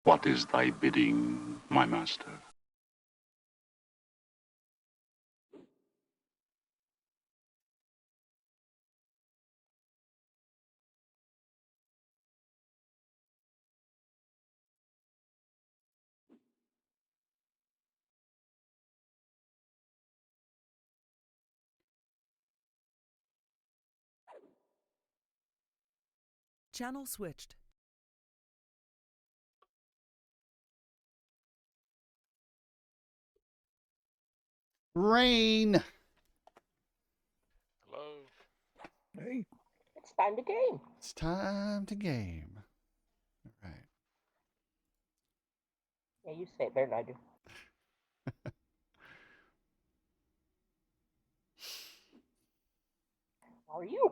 What is thy bidding, my master? Channel switched. Rain. Hello. Hey. It's time to game. It's time to game. All right. Yeah, you say it better than I do. How are you?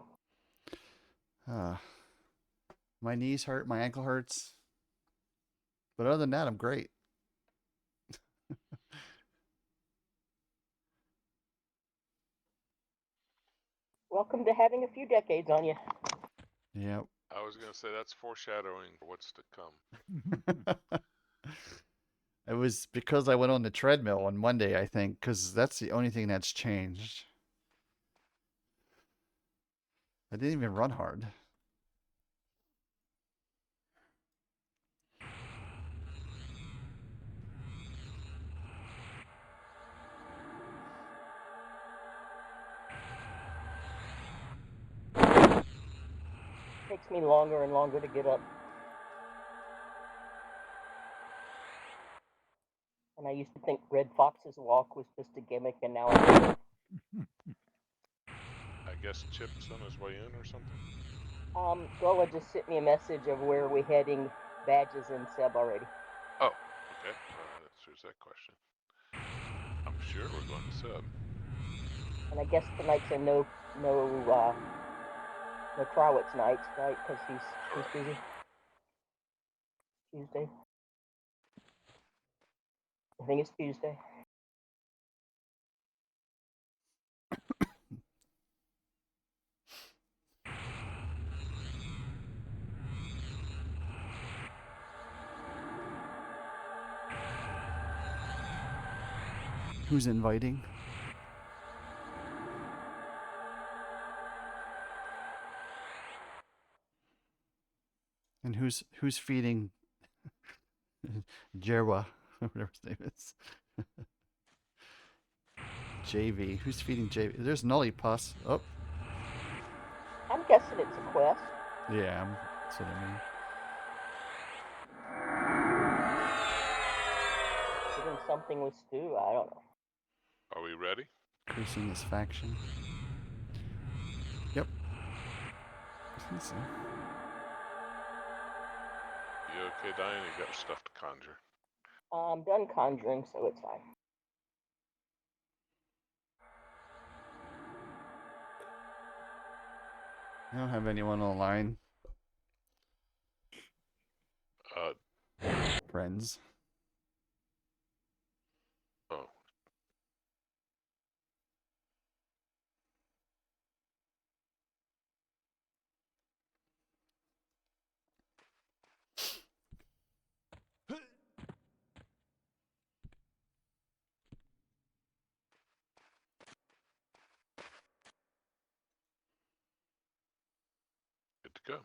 My knees hurt. My ankle hurts. But other than that, I'm great. Welcome to having a few decades on you. Yep. I was going to say that's foreshadowing for what's to come. It was because I went on the treadmill on Monday, I think, because that's the only thing that's changed. I didn't even run hard. Takes me longer and longer to get up. And I used to think Red Fox's walk was just a gimmick, and now I I guess Chip's on his way in or something. Gola just sent me a message of where we're heading, badges and Seb already. Oh, okay. That answers that question. I'm sure we're going to Seb. And I guess tonight's a no Trowitz night, right? Because he's busy. Tuesday. I think it's Tuesday. Who's inviting? And who's feeding Jerwa, whatever his name is. JV. Who's feeding JV? There's Nully Puss. Oh. I'm guessing it's a quest. Yeah, that's what I mean. Doing something with Stu, I don't know. Are we ready? Increasing his faction. Yep. I think so. You okay, Diane? You got stuff to conjure. I'm done conjuring, so it's fine. I don't have anyone online. Friends. Oh. Good to go.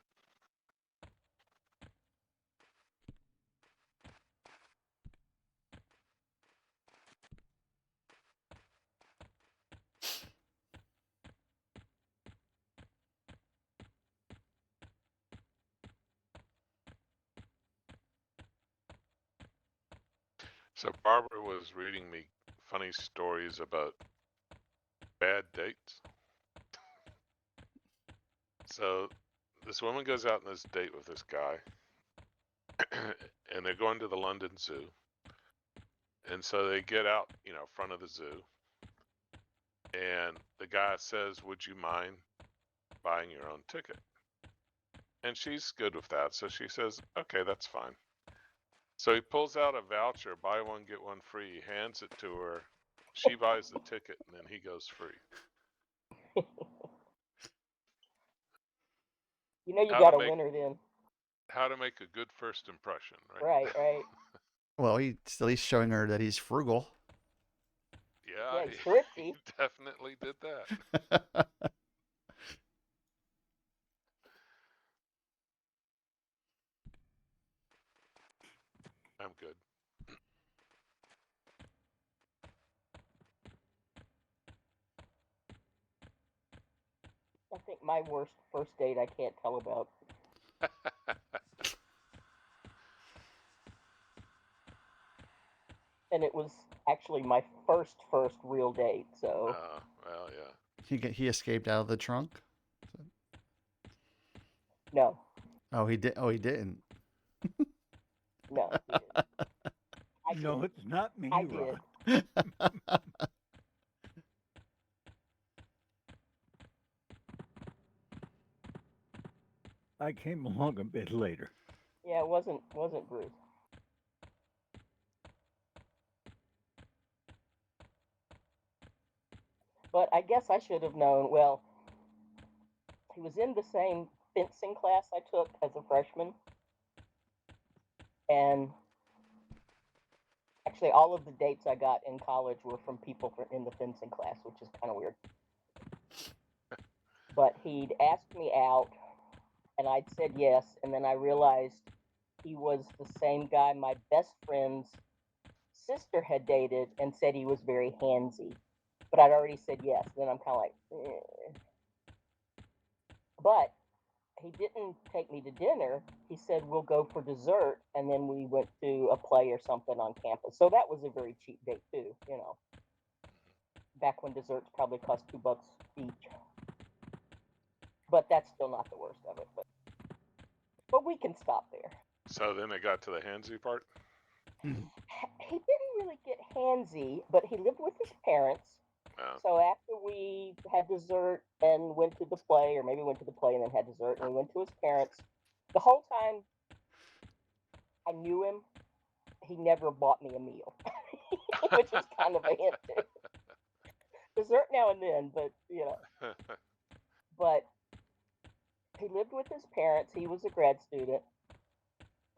So Barbara was reading me funny stories about bad dates. So this woman goes out on this date with this guy, and they're going to the London Zoo. And so they get out, front of the zoo, and the guy says, "Would you mind buying your own ticket?" And she's good with that, so she says, "Okay, that's fine." So he pulls out a voucher, buy one, get one free. He hands it to her. She buys the ticket, and then he goes free. You know you got a winner then. how to make a good first impression, right? Right. Well, he's at least showing her that he's frugal. Yeah, Yeah, he's thrifty. he definitely did that. I'm good. I think my worst first date I can't tell about. And it was actually my first real date, so. Well, yeah. He escaped out of the trunk. No. Oh, he did. Oh, he didn't. No. He didn't. I No, did. it's not me, I did. Ron. I came along a bit later. Yeah, it wasn't Bruce. But I guess I should have known. Well, he was in the same fencing class I took as a freshman, and actually all of the dates I got in college were from people in the fencing class, which is kind of weird. But he'd asked me out, and I'd said yes, and then I realized he was the same guy my best friend's sister had dated and said he was very handsy. But I'd already said yes. Then I'm kind of like, eh. But he didn't take me to dinner. He said we'll go for dessert, and then we went to a play or something on campus. So that was a very cheap date too, you know. Back when desserts probably cost $2 each. But that's still not the worst of it. But we can stop there. So then it got to the handsy part. He didn't really get handsy, but he lived with his parents. Oh. So after we had dessert and went to the play, or maybe went to the play and then had dessert, and we went to his parents, the whole time I knew him, he never bought me a meal, which was kind of a hint too. Dessert now and then, but you know. But he lived with his parents. He was a grad student.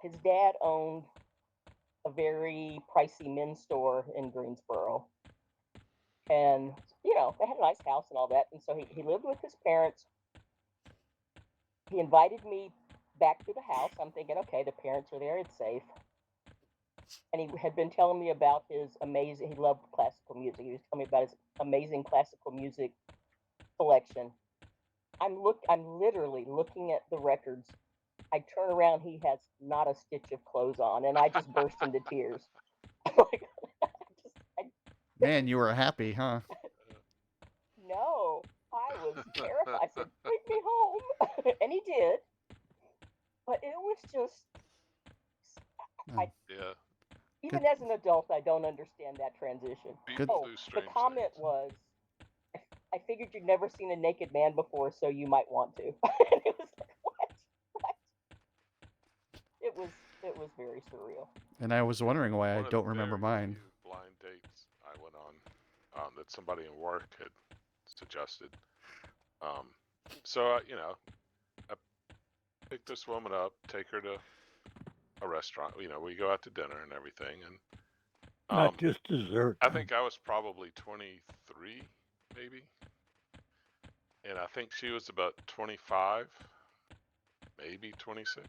His dad owned a very pricey men's store in Greensboro. And, you know, they had a nice house and all that. And so he lived with his parents. He invited me back to the house. I'm thinking, okay, the parents are there, it's safe. And he had been telling me about his amazing, he loved classical music. He was telling me about his amazing classical music collection. I'm literally looking at the records. I turn around, he has not a stitch of clothes on, and I just burst into tears. Man, you were happy, huh? No, I was terrified. I said, "Take me home," and he did. But it was just, Yeah. even as an adult, I don't understand that transition. Good. Oh, the comment was, I figured you'd never seen a naked man before, so you might want to. And it was like, what? It was very surreal. And I was wondering why One I of don't the remember very mine. few blind dates I went on that somebody in work had suggested. So you know, I pick this woman up, take her to a restaurant. You know, we go out to dinner and everything, and Not just dessert. I think I was probably 23, maybe, and I think she was about 25, maybe 26.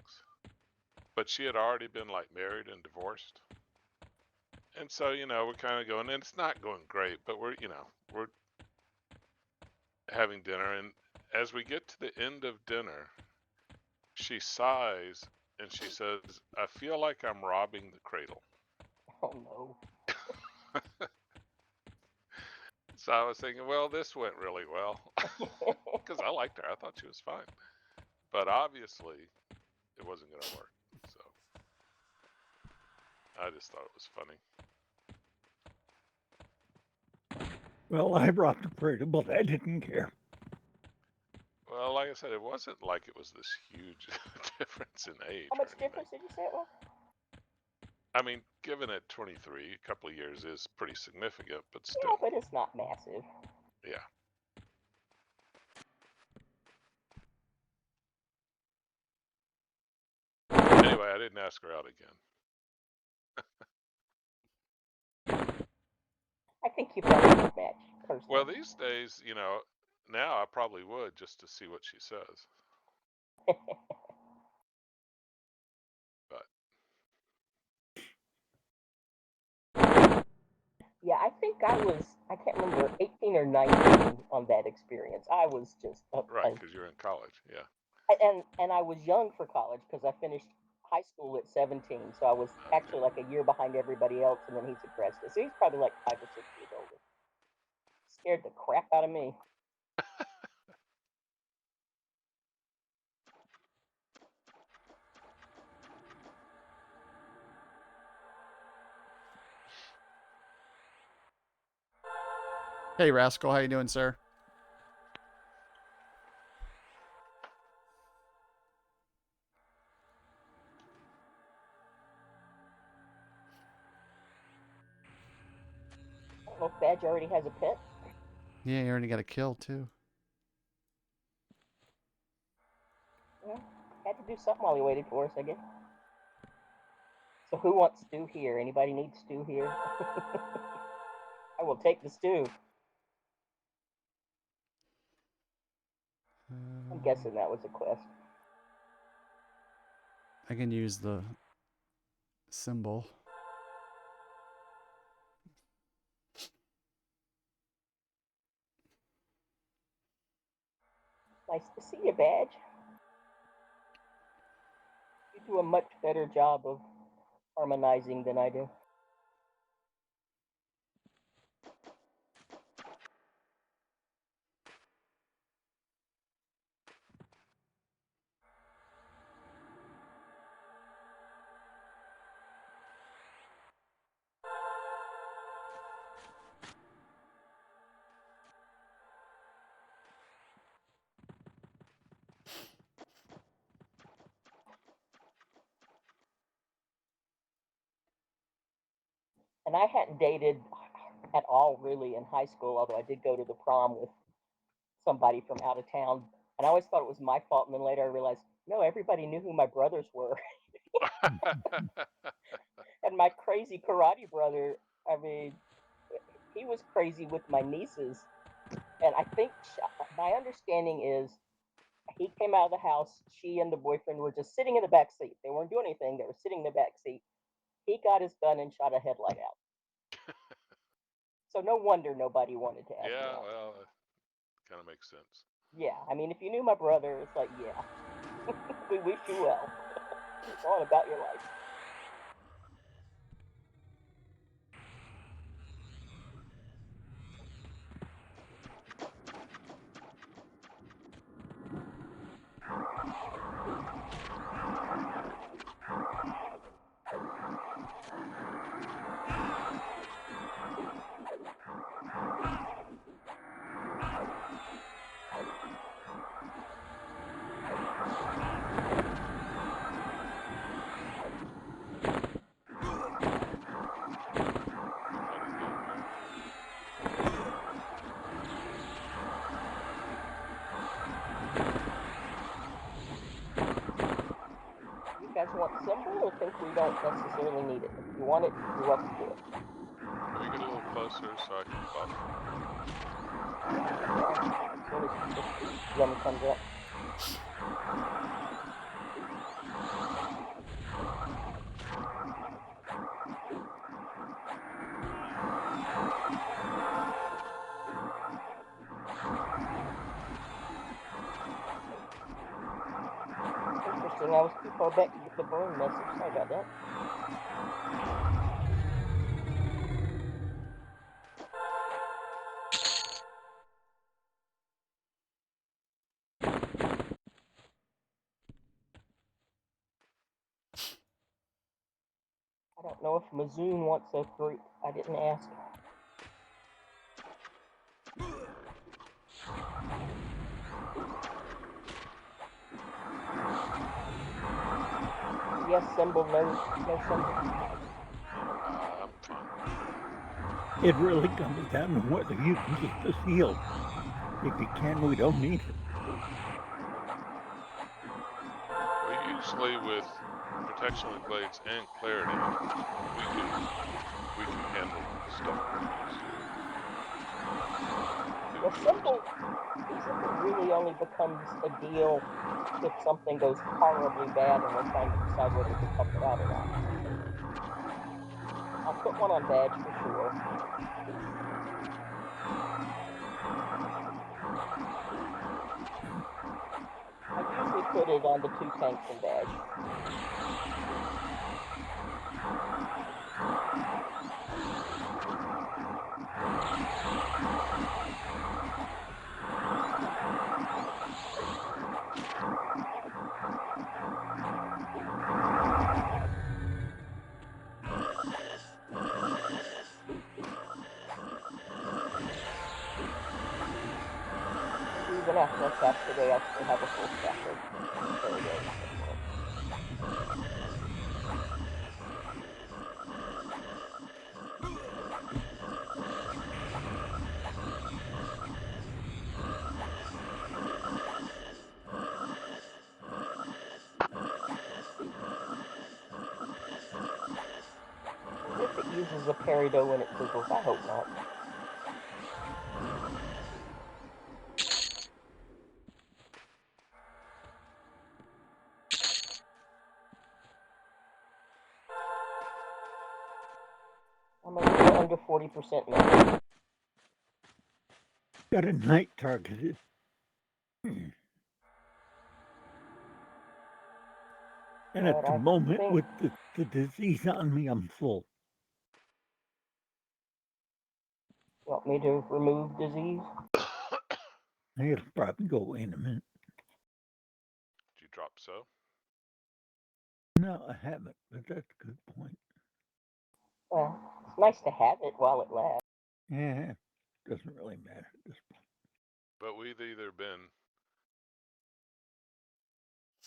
But she had already been like married and divorced. And so, you know, we're kind of going, and it's not going great, but we're having dinner. And as we get to the end of dinner, she sighs and she says, I feel like I'm robbing the cradle. Oh, no. So I was thinking, well, this went really well because I liked her. I thought she was fine. But obviously, it wasn't going to work. So I just thought it was funny. Well, I brought the cradle, but I didn't care. Well, like I said, it wasn't like it was this huge difference in age. How much difference did you say it was? I mean, given at 23, a couple of years is pretty significant, but still. Yeah, but it's not massive. Yeah. ahead and ask her out again. I think you probably would match, personally. Well, these days, now I probably would just to see what she says. But Yeah, I think I can't remember, 18 or 19 on that experience. I was just right, because you're in college, yeah. and I was young for college because I finished high school at 17, so I was actually like a year behind everybody else, and then he suppressed it. So he's probably like 5 or 6 years older. Scared the crap out of me. Hey, Rascal, how you doing, sir? I don't know if Badge already has a pet. Yeah, you already got a kill, too. Well, had to do something while he waited for us, I guess. So who wants stew here? Anybody need stew here? I will take the stew. I'm guessing that was a quest. I can use the symbol. Nice to see you, Badge. You do a much better job of harmonizing than I do. And I hadn't dated at all really in high school, although I did go to the prom with somebody from out of town. And I always thought it was my fault. And then later I realized, no, everybody knew who my brothers were. And my crazy karate brother, I mean, he was crazy with my nieces. And I think my understanding is he came out of the house. She and the boyfriend were just sitting in the back seat. They weren't doing anything. They were sitting in the back seat. He got his gun and shot a headlight out. So no wonder nobody wanted to ask me Yeah, out. well, it kind of makes sense. Yeah, I mean, if you knew my brother, it's like, yeah, we wish you well. It's all about your life. You guys want symbol or think we don't necessarily need it? If you want it, you're welcome to it. Can we get a little closer so I can buff? As soon as this drum comes up. Interesting, I was too far back to get the burn message. Sorry about that. I don't know if Mazoon wants a group. I didn't ask. Yes, symbol, no symbol. I'm fine. It really comes down to whether you can keep the seal. If you can, we don't need it. Well, usually with protection link blades and clarity, we can handle stuff. Well, simple really only becomes a deal if something goes horribly bad and we're trying to decide whether to tough it out or not. I'll put one on badge for sure. I usually put it on the 2 tanks and badge. Even after I cast today, I still have a full stack of Faraday. If it uses a peridot when it sizzles, I hope not. I'm a little under 40% now. Got a night targeted. And at But the I moment, think- with the disease on me, I'm full. Want me to remove disease? It'll probably go away in a minute. Did you drop so? No, I haven't, but that's a good point. Well, it's nice to have it while it lasts. Yeah, doesn't really matter at this point. But we've either been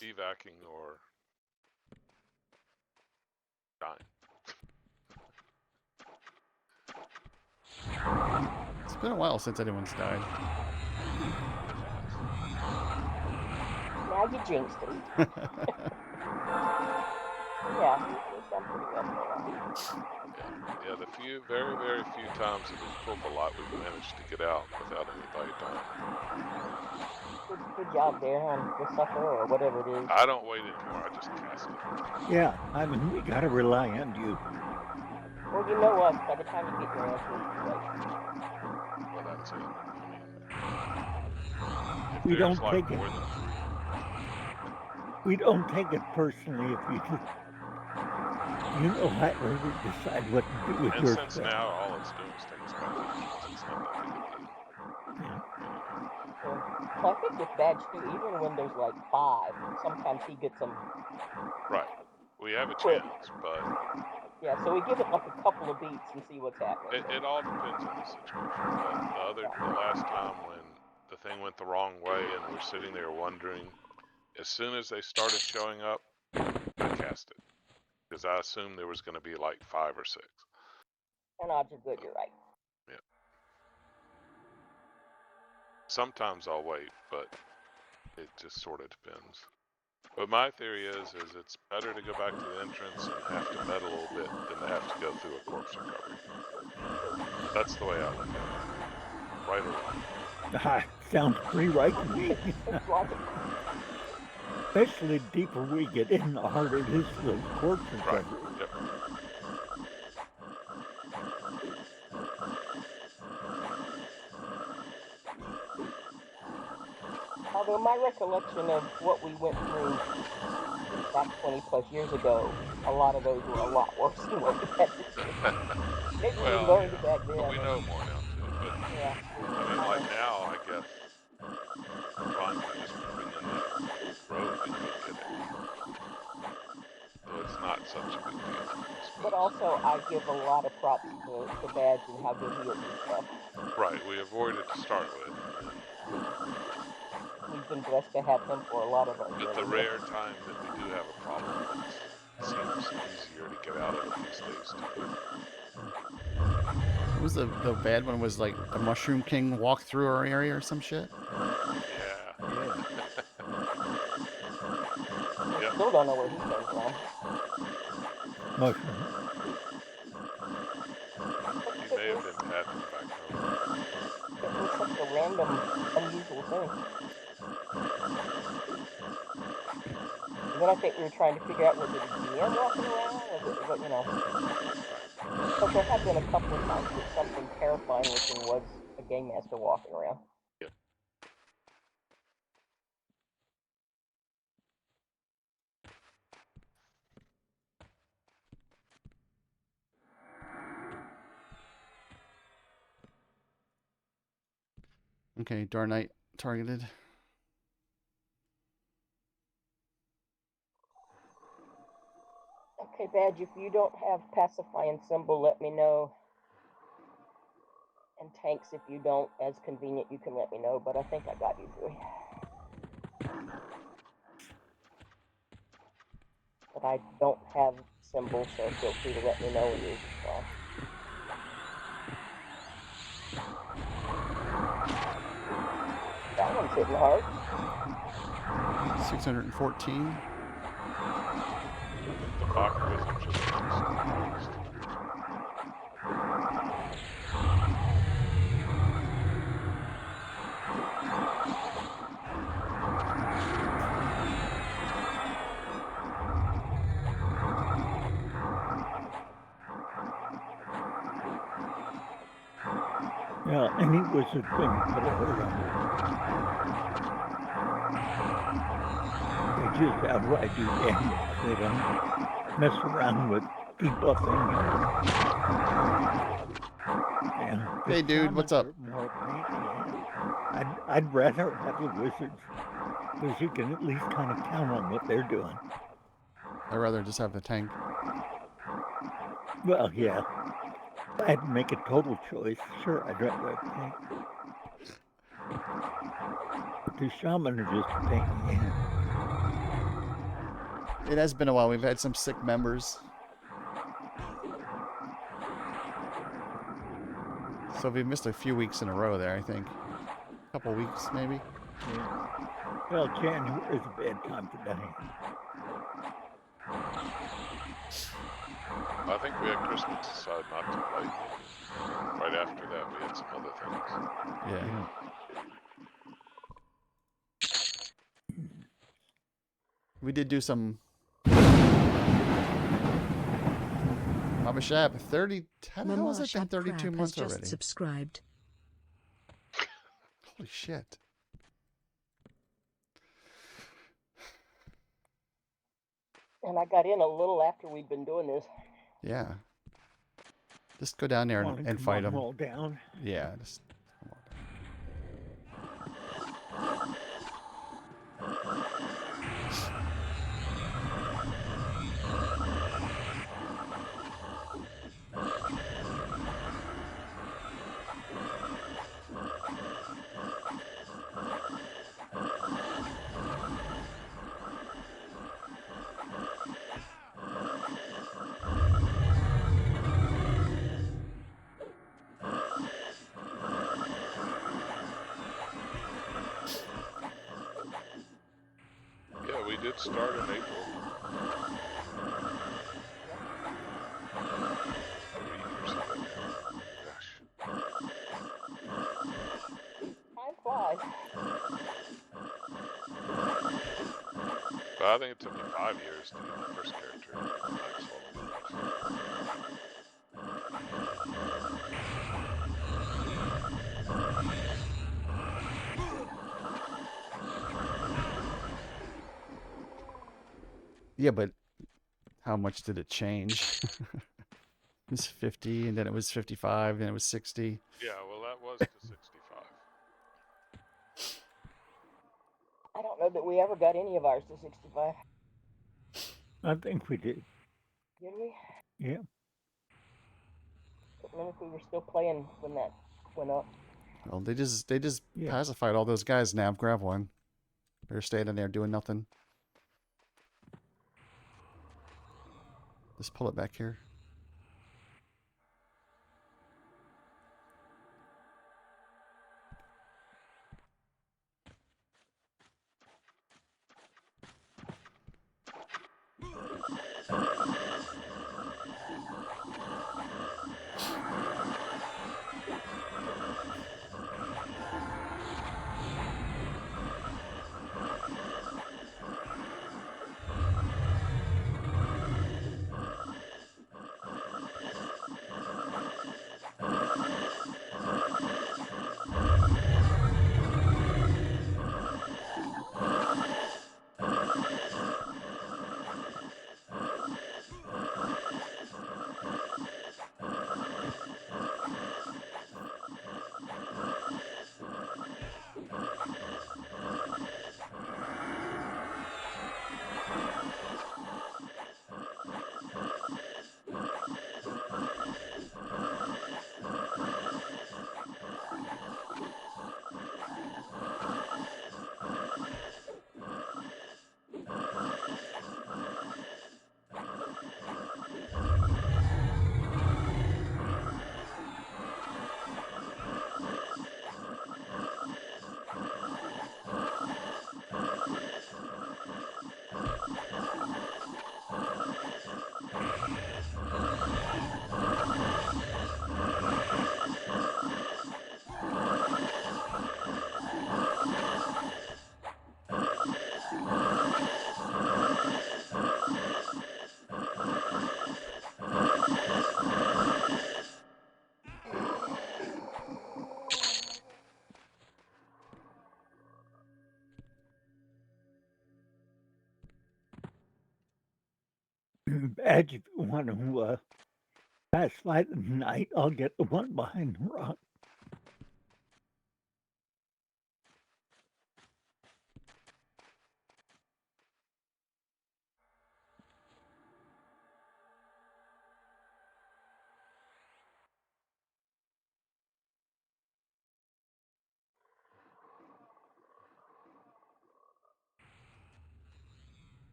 evacing or dying. It's been a while since anyone's died. Now you jinxed it. Yeah, we sound pretty well for a while. Yeah, the few, very, very few times that we've pulled the lot, we've managed to get out without anybody dying. Good job there on the sucker or whatever it is. I don't wait anymore, I just cast it. Yeah, I mean, we gotta rely on you. Well, you know us, by the time you get your answer, it's too late. Well, that's it. If We there's don't like take it. more than 3, We don't take it personally if you just, you know how to decide what to do with and your since stuff. now all it's doing is taking us back to the entrance, it's not that big a deal. Yeah. Well, I think with badge too, even when there's like 5, sometimes he gets them. Right. We have a Quick. chance, but Yeah, so we give it like a couple of beats and see what's happening. it all depends on the situation. The last time when the thing went the wrong way and we're sitting there wondering, as soon as they started showing up, I cast it. Because I assumed there was going to be like 5 or 6. And odds are good, you're right. Sometimes I'll wait, but it just sort of depends. But my theory is it's better to go back to the entrance and have to med a little bit than to have to go through a corpse recovery. That's the way I look at it. Right or wrong. Ah, sounds pretty right to me. It's logical. Especially the deeper we get in, the harder it is for those corpse Right. recovery. Yep. Although my recollection of what we went through back 20 plus years ago, a lot of those were a lot worse than what we had to do. Maybe we learned it back then. But we know more now too. But Yeah. I mean, like now, I guess Ron can just bring in that road and go get it. So it's not such a big deal. But also, I give a lot of props to Badge and how good he is and stuff. Right, we avoided to start with. We've been blessed to have him for a lot of our But the journey. rare time that we do have a problem, it seems easier to get out of it these days too. What was the bad one? Was like the Mushroom King walk through our area or some shit? Yeah. Yeah. Yep. still don't know where he came from. Mushroom. Like I He said, may have been paddling back home. it was such a random, unusual thing. And then I think we were trying to figure out, was it a GM walking around? Was it, what, you know? But there have been a couple of times that something terrifying looking was a game master walking around. Yep. Okay, Dark Knight targeted. Okay, Badge, if you don't have pacifying symbol, let me know. And Tanks, if you don't, as convenient, you can let me know, but I think I got you three. But I don't have symbol, so feel free to let me know when yours is gone. That one's hitting hard. 614. The Bach Wizards are the hardest. Yeah, any wizard can put a hurt on it. They just outright do damage. They don't mess around with debuffing. Yeah, the Hey, dude, what's shamans up? are more pain in the ass. I'd rather have the wizards because you can at least kind of count on what they're doing. I'd rather just have the tank. Well, yeah. If I had to make a total choice, sure, I'd rather have the tank. But the shaman are just a pain in the ass. It has been a while. We've had some sick members. So we've missed a few weeks in a row there, I think. A couple weeks, maybe. Yeah. Well, January is a bad time for dying. I think we had Christmas decide not to play. Right after that, we had some other things. Yeah. We did do some. Mama Shab, 30. How the hell has it been 32 months just already? Subscribed. Holy shit. And I got in a little after we'd been doing this. Yeah. Just go down there and fight them. Roll down. Yeah. Just come on. Yeah, we did start in April. 3 years ago now. Gosh. Time flies. But I think it took me 5 years to get my first character. Max level. Yeah, but how much did it change? It was 50, and then it was 55, and it was 60. Yeah, well, that was to 65. I don't know that we ever got any of ours to 65. I think we did. Did we? Yeah. I don't remember if we were still playing when that went up. Well, they just Yeah. pacified all those guys. Nav, grab one. They're standing there doing nothing. Just pull it back here. Badge, if you want to pass by the night, I'll get the one behind the rock.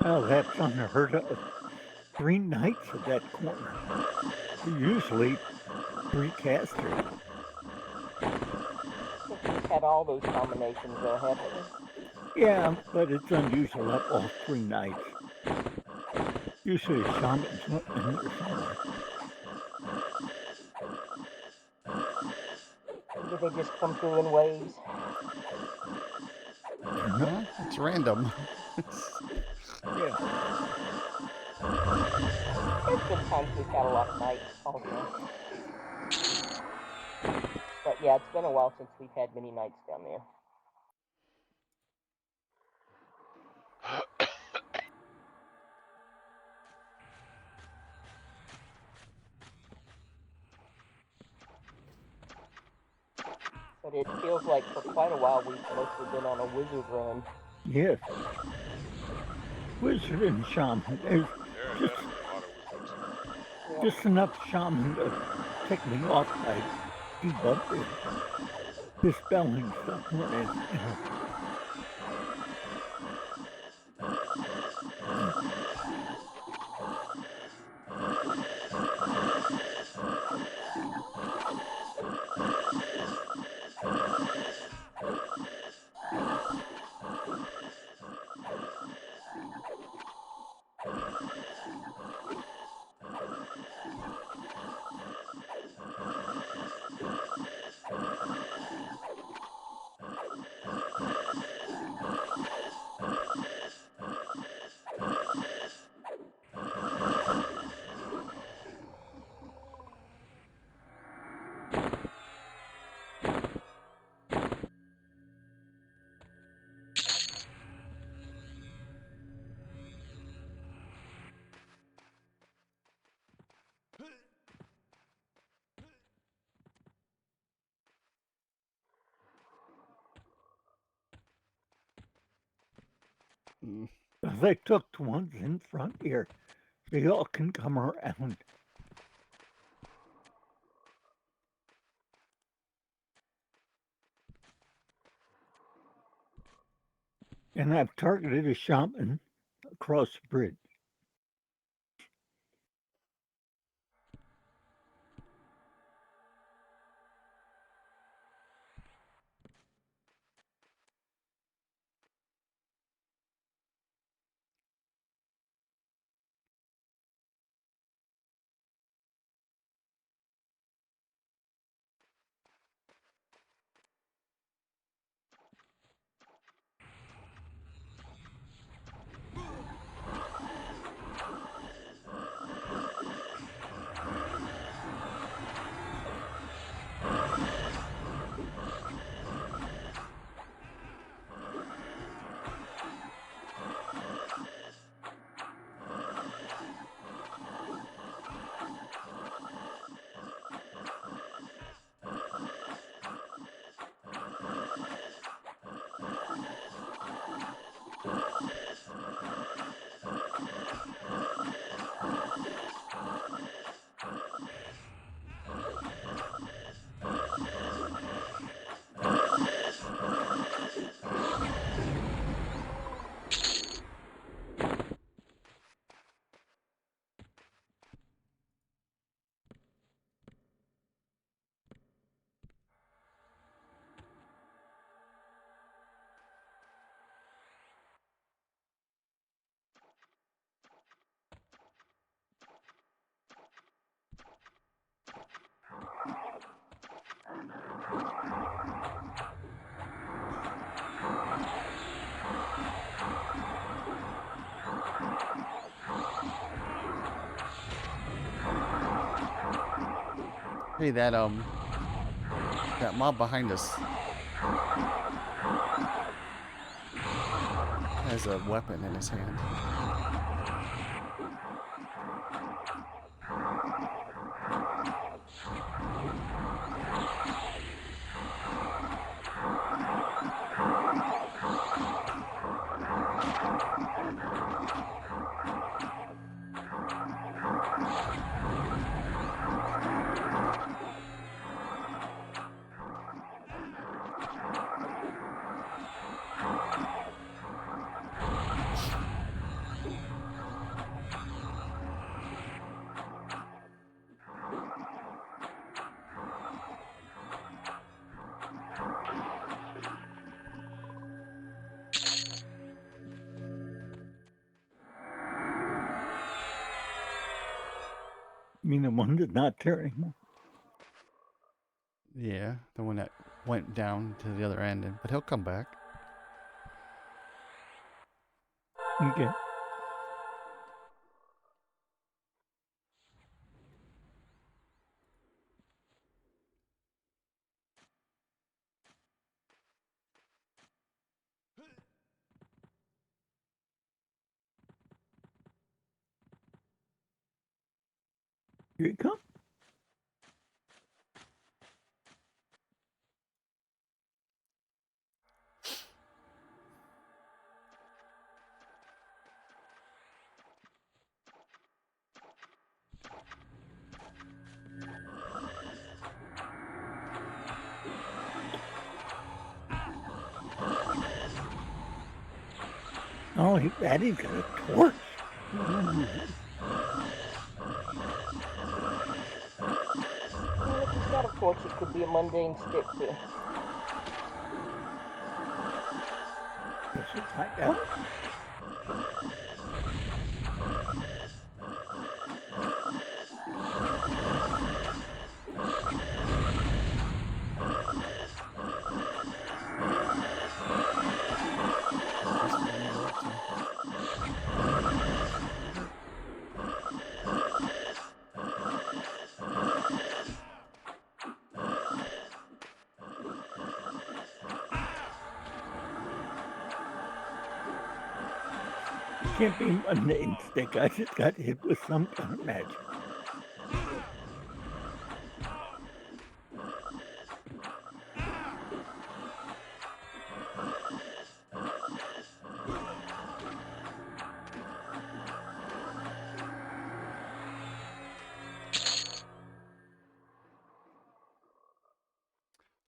Well, that's unheard of. 3 nights at that corner. Usually 3 casters. I think we've had all those combinations though, haven't we? Yeah, but it's unusual to have all 3 nights. Usually a shaman's in there somewhere. Maybe they just come through in waves. Huh? It's random. Yeah. There's been times we've had a lot of nights also. But yeah, it's been a while since we've had many nights down there. But it feels like for quite a while we've mostly been on a wizard run. Yes. Wizard and shaman. There's There are just, definitely a lot of wizards here. Yeah. just enough shaman to take me off by debug this spelling stuff when it, they took the ones in front here. They all can come around. And I've targeted a shaman across the bridge. Hey, that mob behind us has a weapon in his hand. You mean the one that's not there anymore? Yeah, the one that went down to the other end, but he'll come back. Okay. Here it comes. Oh, Daddy's got a torch. Ooh. Well, if he's got a torch, it could be a mundane stick too. Guess we'll find out. Can't be mundane stick. I just got hit with some kind of magic.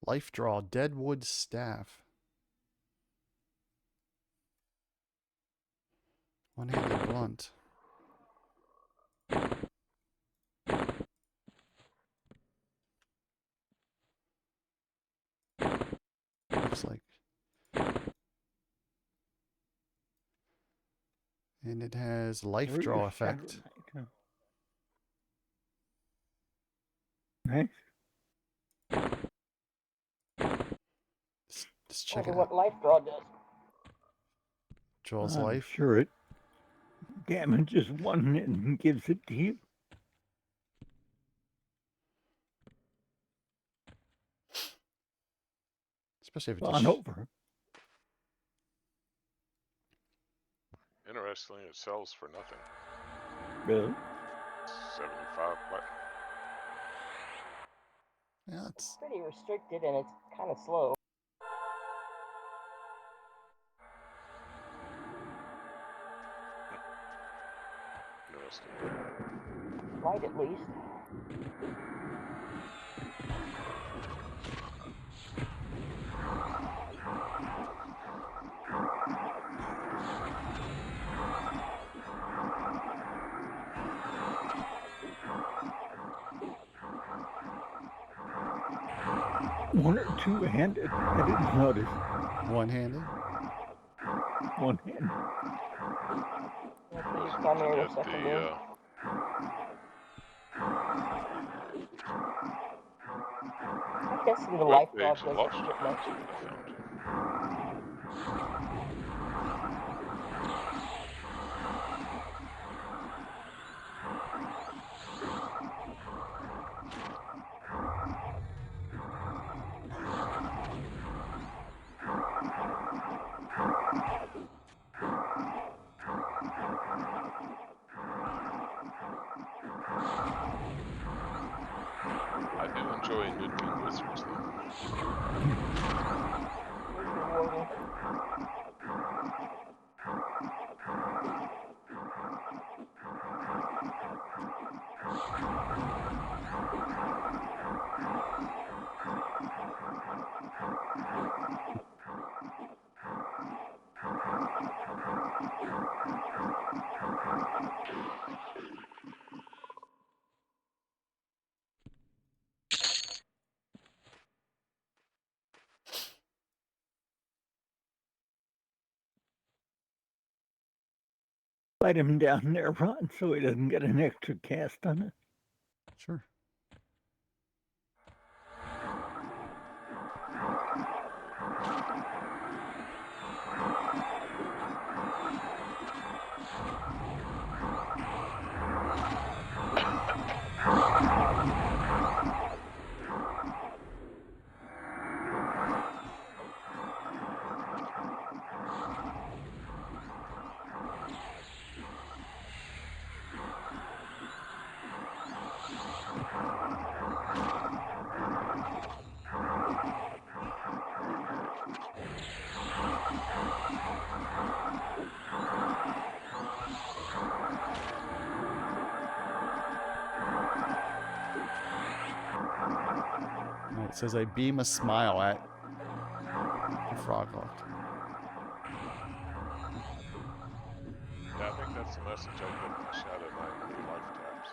Life draw, Deadwood Staff. One-handed blunt. Looks like. And it has life Where draw is Shadow effect. Knight, huh? Nice. Just I check wonder it out. what life draw does. Draws I'm life. sure it damages one and gives it to you. Especially if it's On over. Interestingly, it sells for nothing. Really? 75. But yeah, it's Pretty restricted and it's kind of slow. interesting. Light at least. One or two-handed. I didn't notice. one-handed. One hand. If you use Was primary looking or at secondary. I'm guessing the life draw webpage and doesn't lost get much. jobs that I found. I do enjoy nuking wizards though. It's rewarding. Let him down there, Ron, so he doesn't get an extra cast on it. Sure. It says I beam a smile at the Froglock. Yeah, I think that's the message I get from Shadow Knight with the life taps.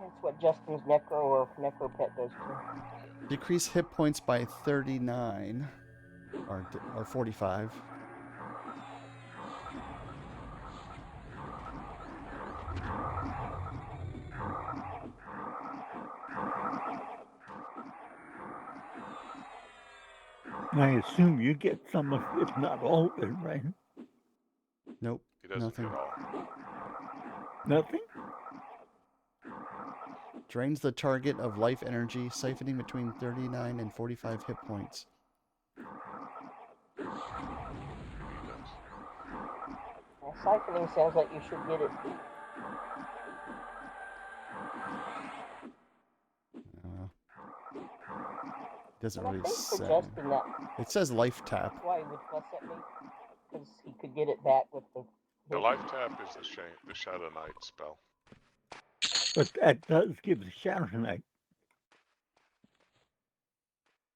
That's what Justin's Necro or Necro Pet does too. Decrease hit points by 39 or 45. I assume you get some of, if not all of it, right? Nope. He doesn't Nothing. get all. Nothing? Drains the target of life energy, siphoning between 39 and 45 hit points. He does. Siphoning sounds like you should get it. Doesn't And I really think for say. Justin that It says life tap. that's why he would fuss at me, because he could get it back with the. The life tap is the Shadow Knight spell. But that does give the Shadow Knight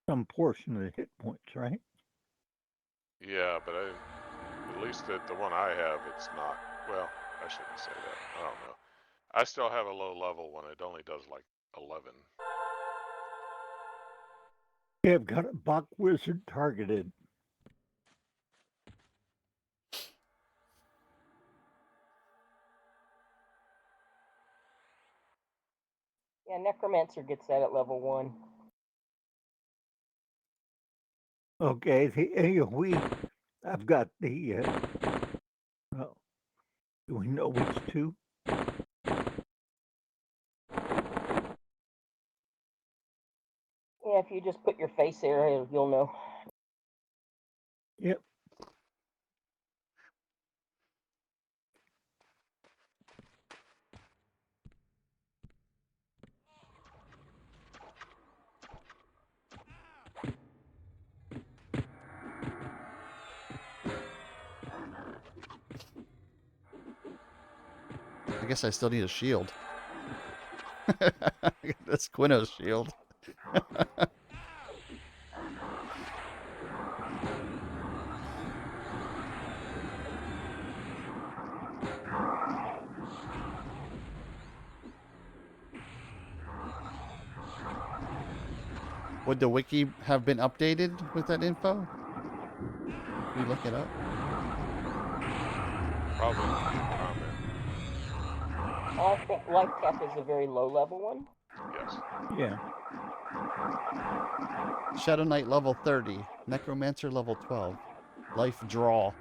some portion of the hit points, right? Yeah, but least the one I have, it's not. Well, I shouldn't say that. I don't know. I still have a low level one. It only does like 11. Yeah, I've got a Bach Wizard targeted. Yeah, Necromancer gets that at level 1. Okay, I've got the, well, do we know which two? Yeah, if you just put your face there, you'll know. Yep. I guess I still need a shield. That's Quino's shield. Would the wiki have been updated with that info? We look it up. Probably would be a comment. I think Life Cap is a very low level one. Yes. Yeah. Shadow Knight level 30. Necromancer level 12. Life Draw.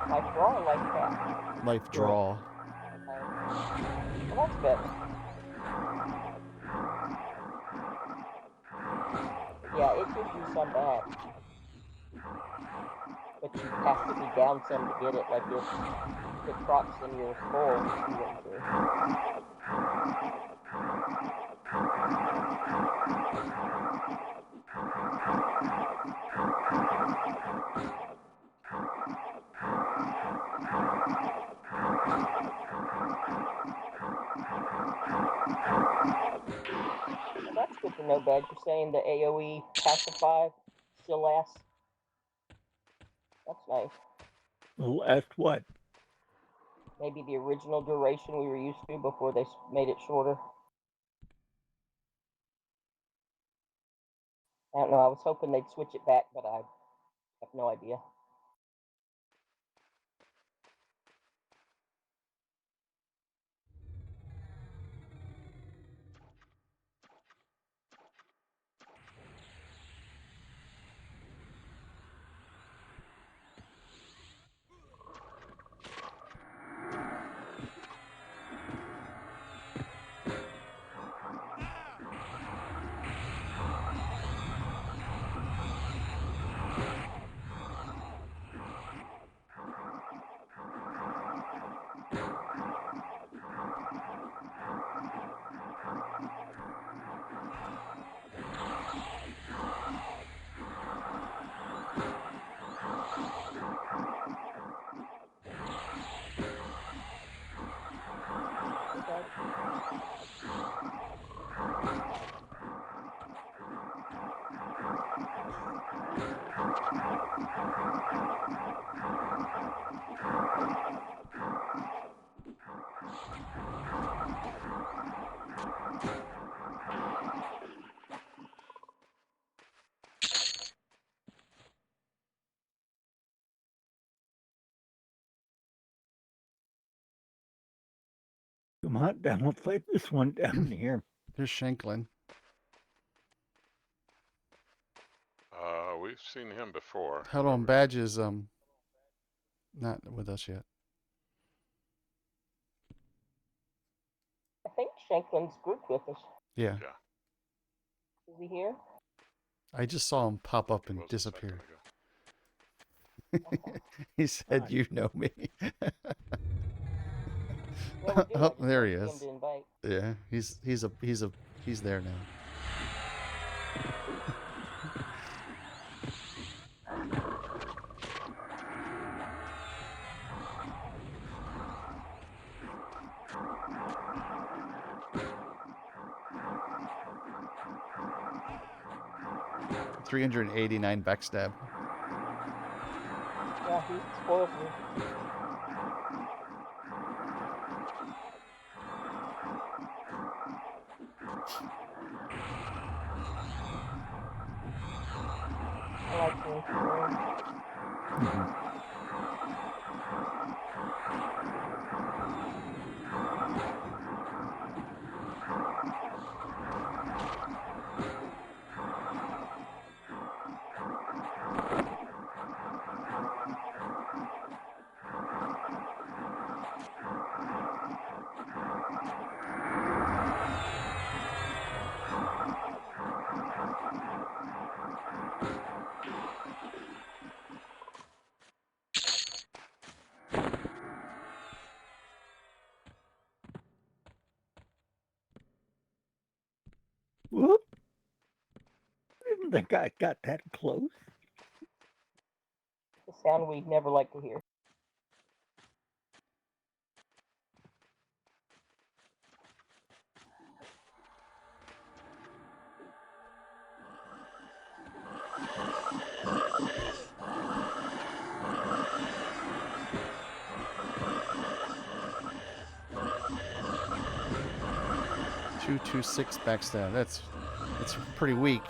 Life Draw or Life Cap? Life Draw. Well, that's better. Yeah, it gives you some back. But you have to be down some to get it. Like if it procs in your full, you wouldn't do. Well, that's good to know, Bud. You're saying the AoE pacify still lasts? That's nice. The last what? Maybe the original duration we were used to before they made it shorter. I don't know. I was hoping they'd switch it back, but I have no idea. Come on down, we'll fight this one down here. Here's Shanklin. We've seen him before. Hold on, Badge is not with us yet. I think Shanklin's grouped with us. Yeah. Is he here? I just saw him pop up and Was a disappear. second ago. He said, "You know me." Yeah, we do. Oh, I there he just is. him to invite. Yeah, he's there now. $389 backstab. Yeah, he spoils me. I like being spoiled. Whoop. Didn't think I got that close. The sound we never like to hear. Two, 2-6 backstab. That's pretty weak.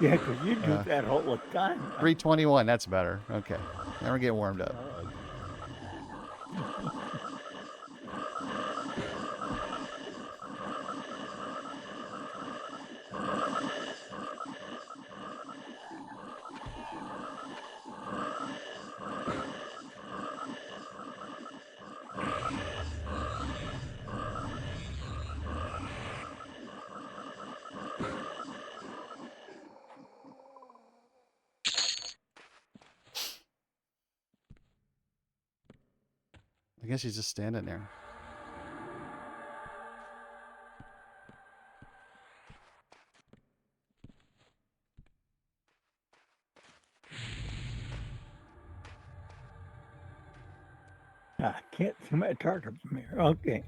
Yeah, because you do that all the time. 321. That's better. Okay. Now we're getting warmed up. I guess he's just standing there. I can't see my target from here. Okay.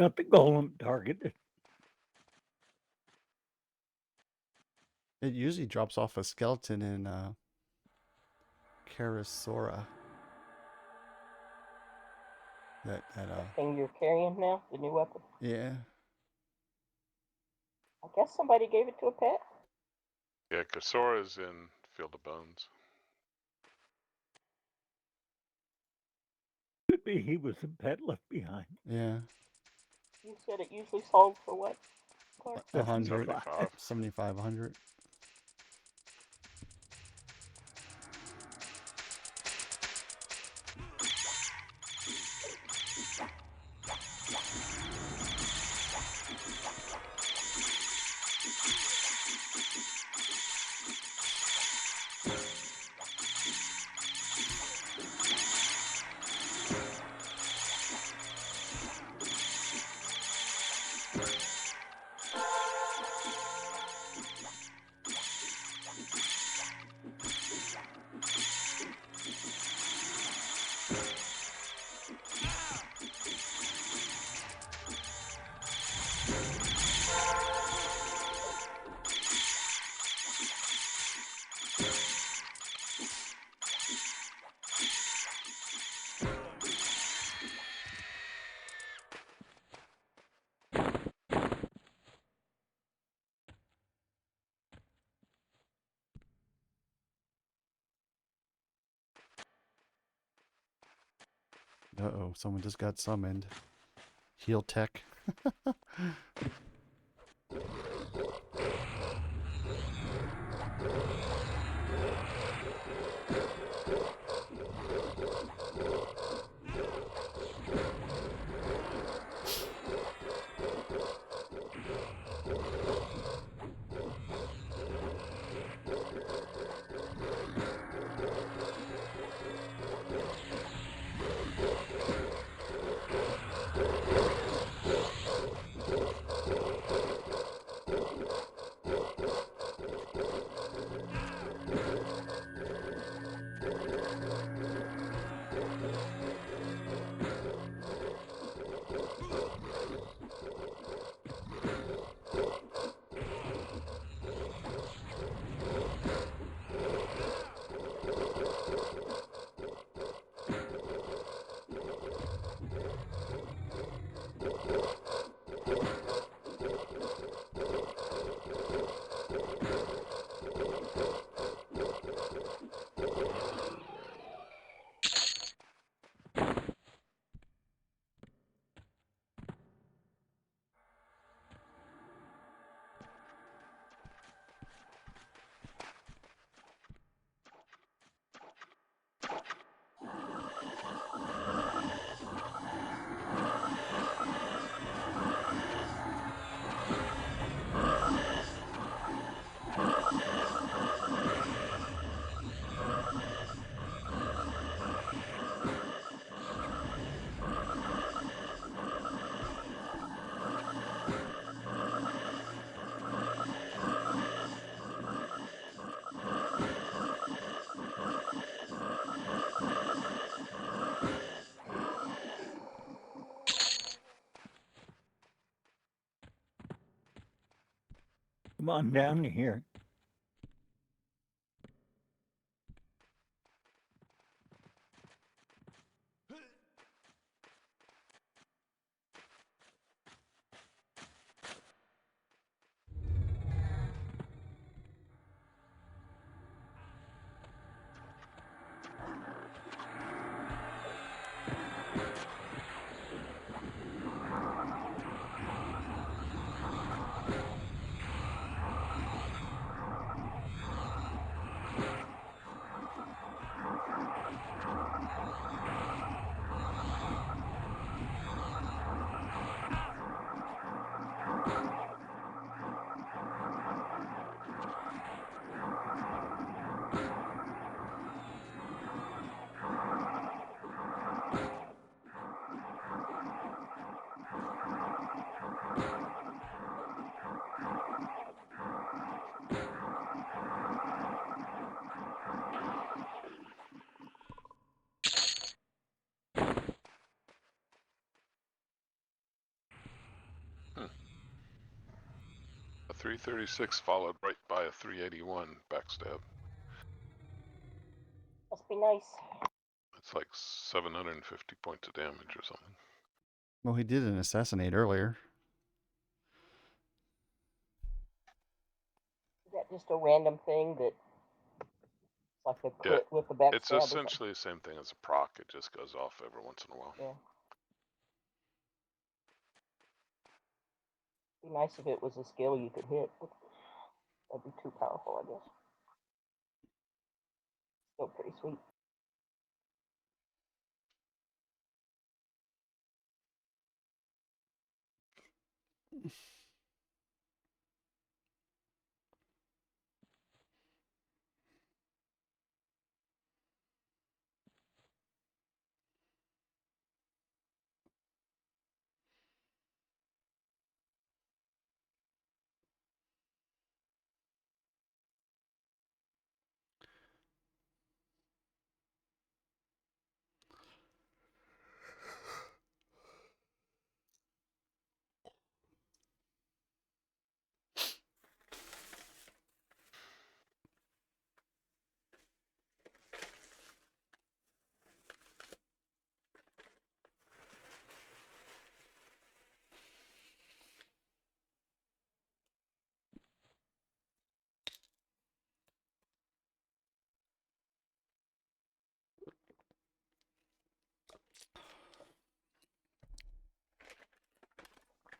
Got the golem targeted. It usually drops off a skeleton in Karasora. That thing you're carrying now, the new weapon. yeah. I guess somebody gave it to a pet. Yeah, Kasora's in Field of Bones. Could be he was a pet left behind. Yeah. You said it usually sold for what, Clark? 100. 75. 75, 100. Uh-oh, someone just got summoned. Heal tech. Come on down here. A 336 followed right by a 381 backstab. Must be nice. It's like 750 points of damage or something. Well, he did an assassinate earlier. just a random thing that like a Yeah, crit with the backstab. it's essentially the same thing as a proc. It just goes off every once in a while. Yeah. It'd be nice if it was a skill you could hit. That'd be too powerful, I guess. Still pretty sweet.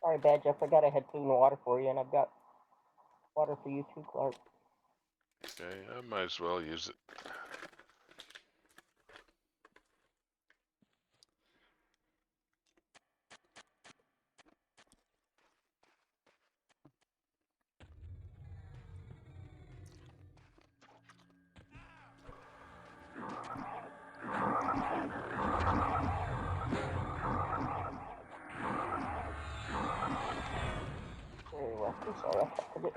Sorry, Badge, I forgot I had food and water for you, and I've got water for you too, Clark. Okay, I might as well use it. Very well. I'm sorry, I copied it.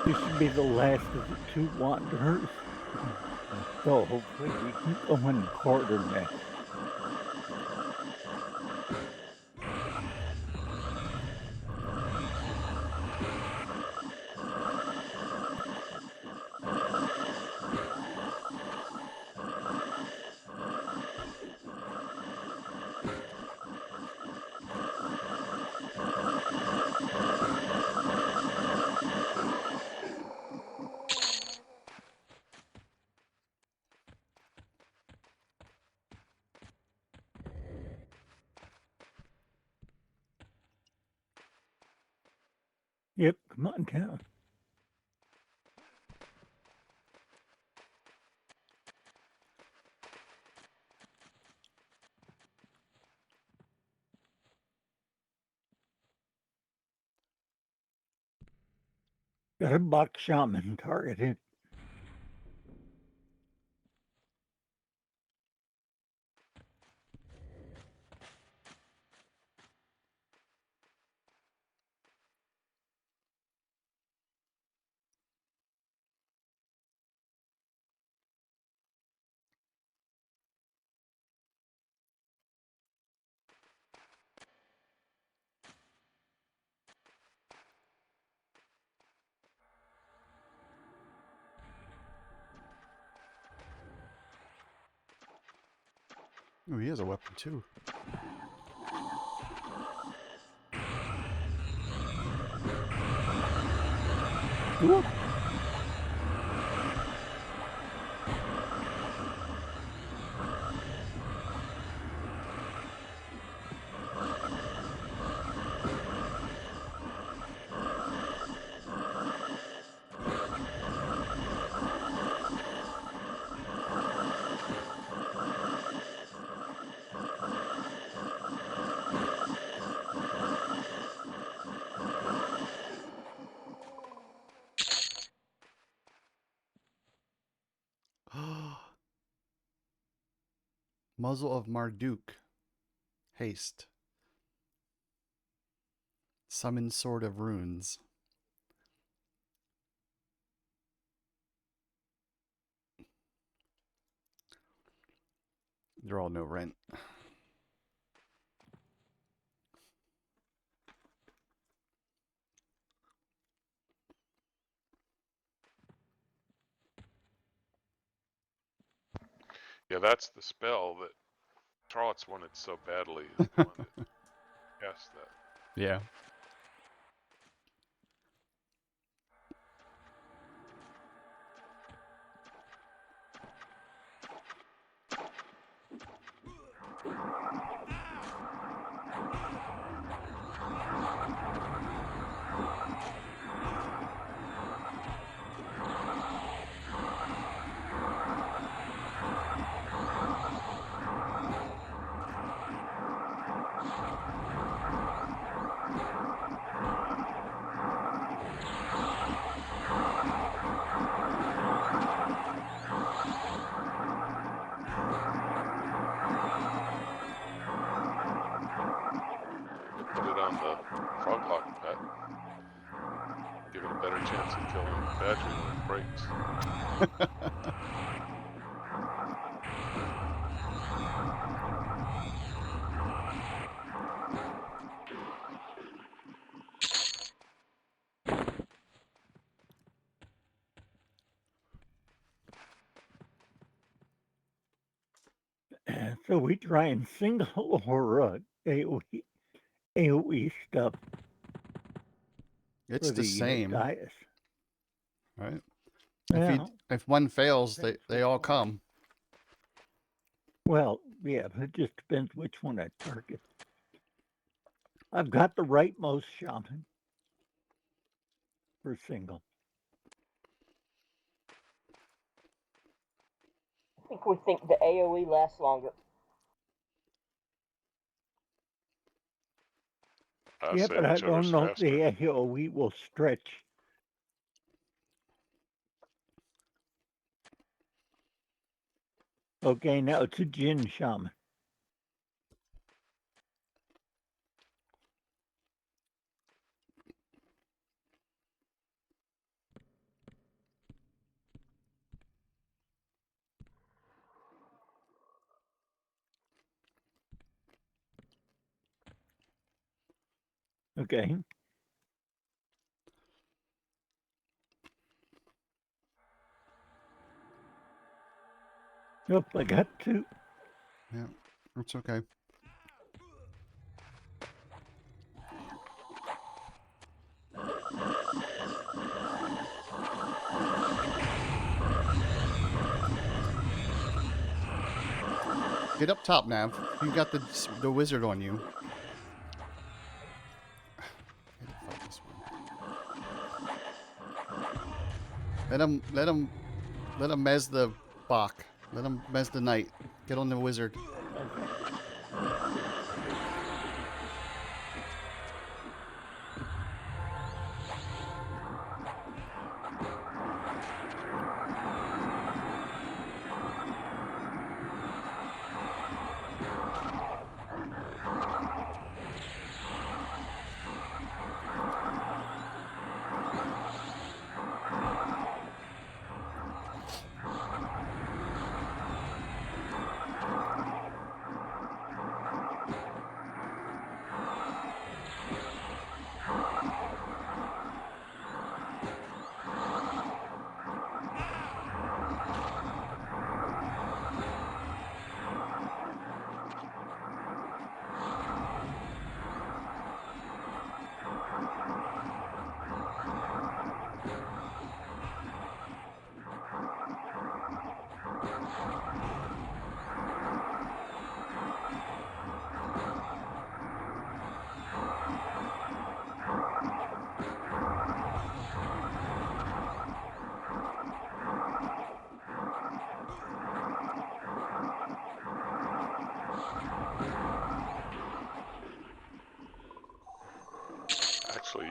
This should be the last of the two wanderers. So hopefully we can go in quarter next. Yep, come on down. Got a buck shaman targeted. Oh, he has a weapon too. Whoop. Muzzle of Marduk. Haste. Summon Sword of Runes. They're all no rent. Yeah, that's the spell that Trotz wanted so badly. Is the one that cast that. Yeah. Put it on the froglock pet. Give it a better chance of killing the badger when it breaks. So we try and single or AOE stuff It's for the the same, Dias. right? Yeah. If one fails, they all come. Well, yeah, but it just depends which one I target. I've got the rightmost shaman for single. I think we think the AOE lasts longer. I Yeah, say but I whichever's don't know if faster. the AOE will stretch. Okay, now it's a Jin shaman. Okay. Yep, I got two. Yeah, it's okay. Get up top, Nav. You got the wizard on you. Fuck this one. Let him mez the Bach. Let him mez the knight. Get on the wizard.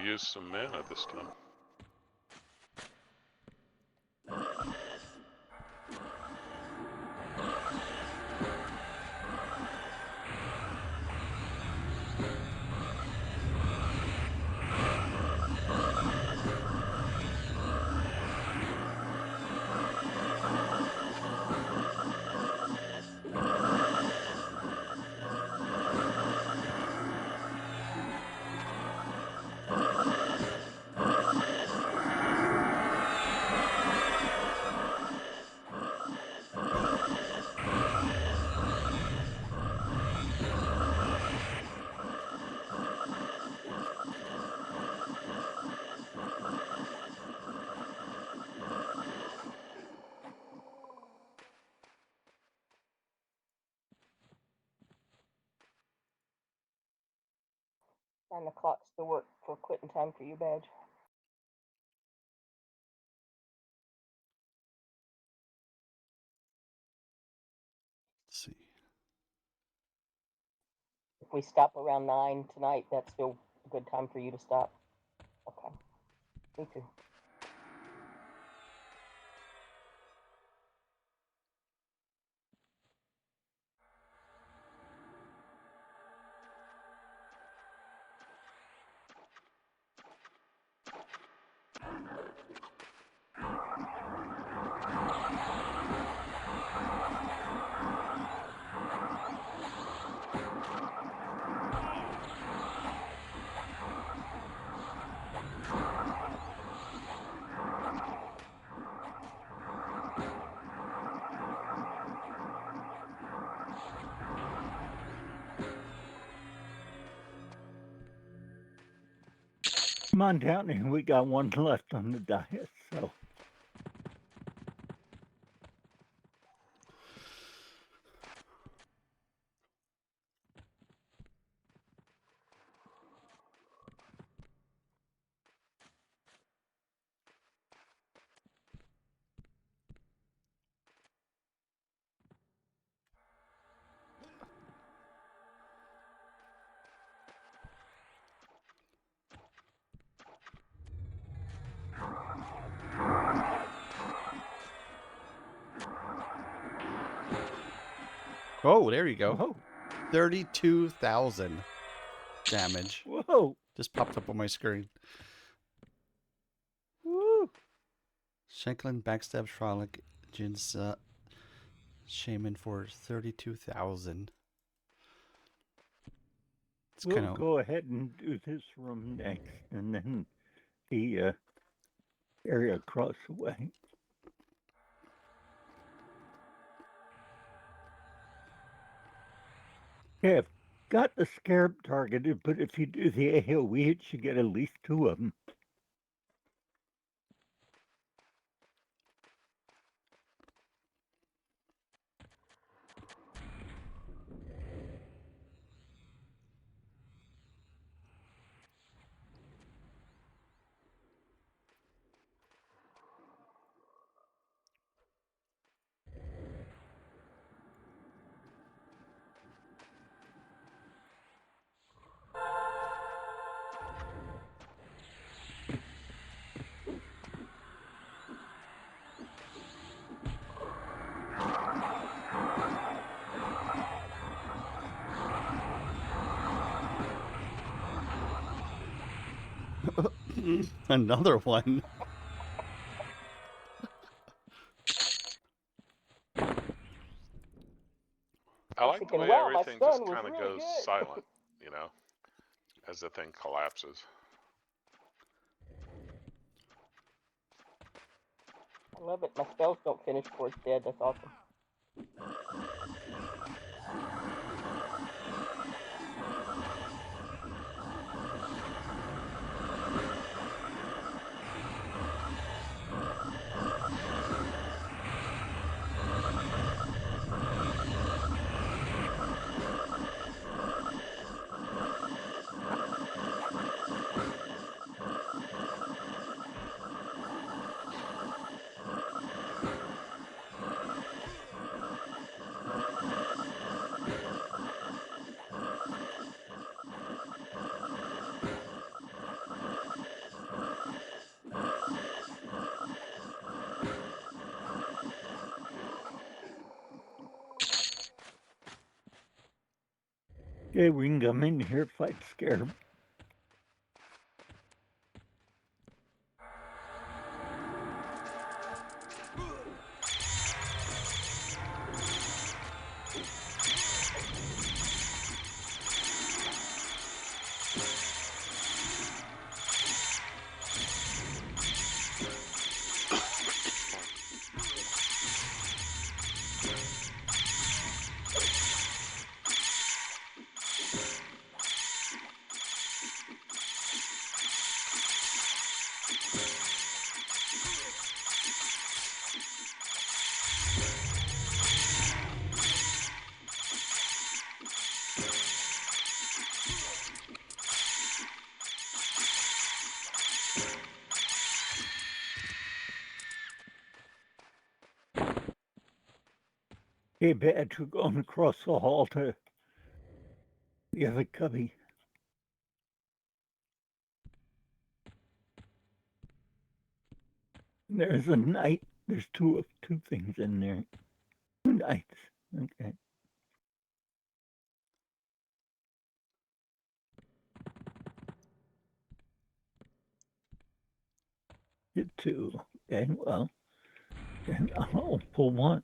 use some mana this time. And the clock's to work for quitting time for you, Badge. Let's see. If we stop around 9 tonight, that's still a good time for you to stop. Okay. Me too. Come on down, and we got one left on the diet, so. Oh, there you go. Whoa. 32,000 damage. Whoa. Just popped up on my screen. Woo. Shanklin backstabs Frolic Jin's Shaman for 32,000. It's We'll kind of go ahead and do this room next, and then the area across the way. Yeah, I've got the scarab targeted, but if you do the AoE, it should get at least 2 of them. another one. I like the Thinking, way wow, my everything just son was kind of really goes good. silent, you know, as the thing collapses. I love it. My spells don't finish before it's dead. That's awesome. Okay, we can come in here if I'd scare him. Okay, Badge, we're going across the hall to the other cubby. There's a knight. There's two things in there. 2 knights. Okay. Get 2. Okay, well, then I'll pull 1.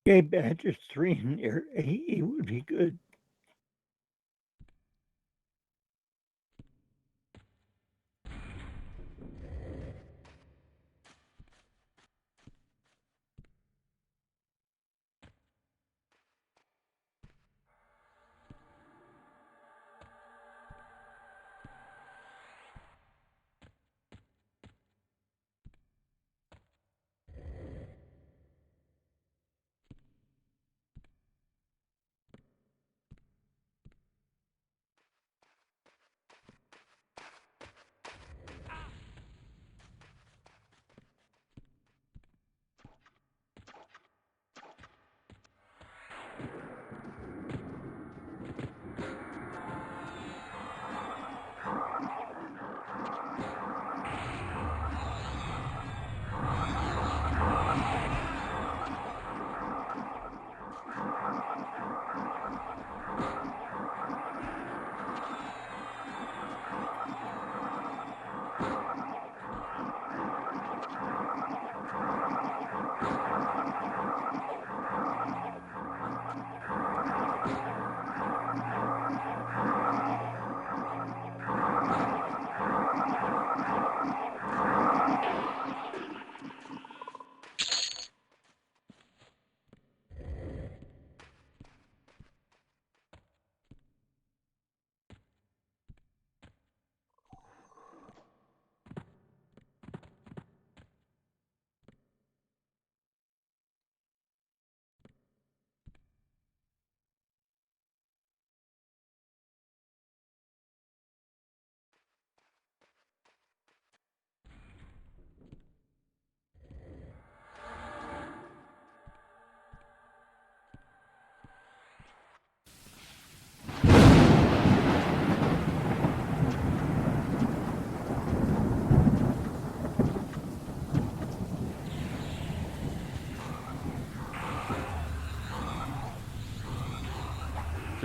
Okay, Badge, there's 3 in there. AE would be good.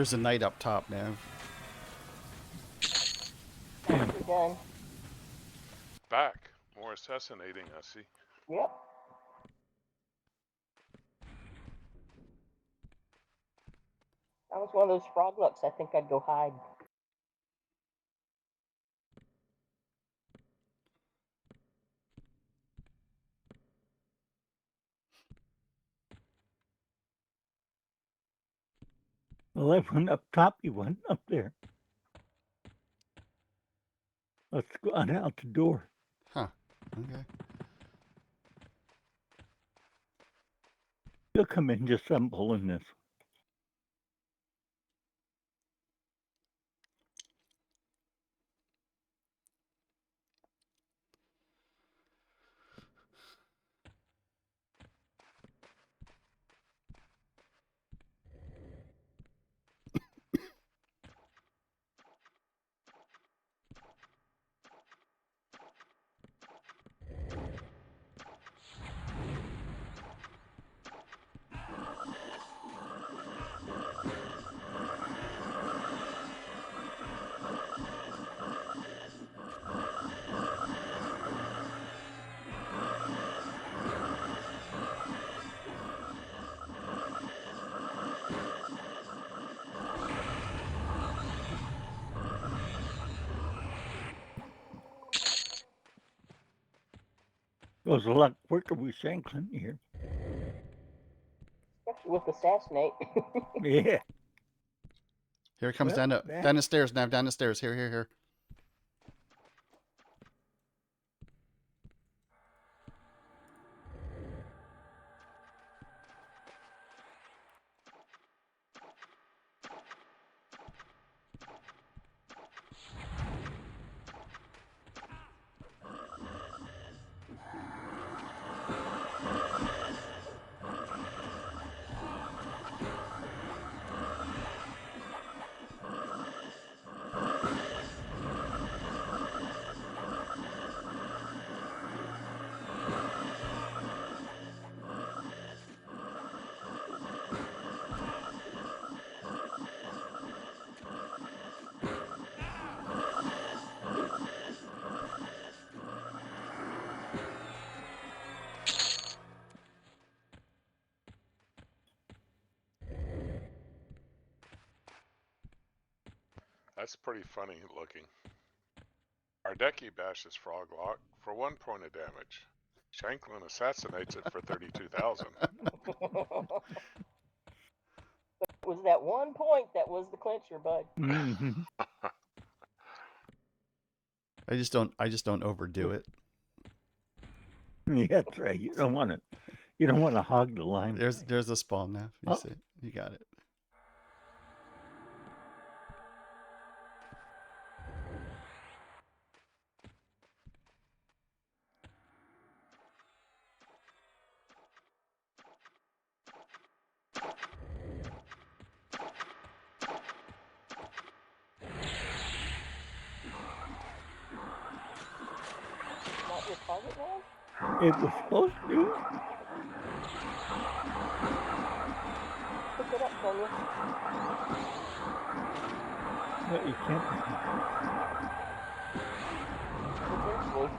There's a knight up top now. After done. Back. More assassinating, I see. Yep. That was one of those frog looks. I think I'd go hide. Well, I went up top, you went up there. Let's go on out the door. Huh. Okay. You'll come in just I'm pulling this. Goes a lot quicker with Shanklin here. Especially with assassinate. Yeah. Here it comes Well, down the stairs now. Down the stairs. Here. That's pretty funny looking. Ardeki bashes Froglock for 1 point of damage. Shanklin assassinates it for 32,000. It was that 1 point that was the clincher, bud. Mm-hmm. I just don't overdo it. Yeah, that's right. You don't want to hog the line. There's a spawn now. You Oh. see it. You got it. Not your target man? It was supposed to. Pick it up from you. But you can't. Eventually.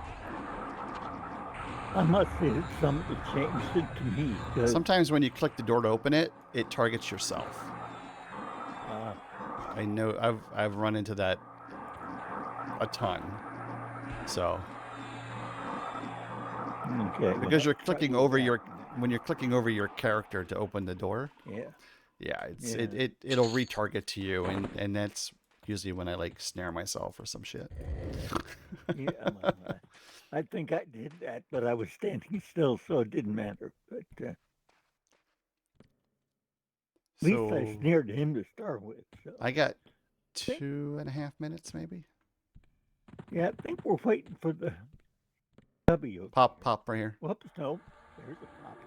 I must say that something changed it to me. 'Cause, Sometimes when you click the door to open it, it targets yourself. I know I've run into that a ton. So okay. because you're clicking over yeah. when you're clicking over your character to open the door, Yeah. it'll retarget to you, and that's usually when I like snare myself or some shit. Yeah. Well, I think I did that, but I was standing still, so it didn't matter. But at least I So snared him to start with. So. I got 2.5 minutes maybe. Yeah, I think we're waiting for the W. Pop right here. Whoops, no. There's a pop.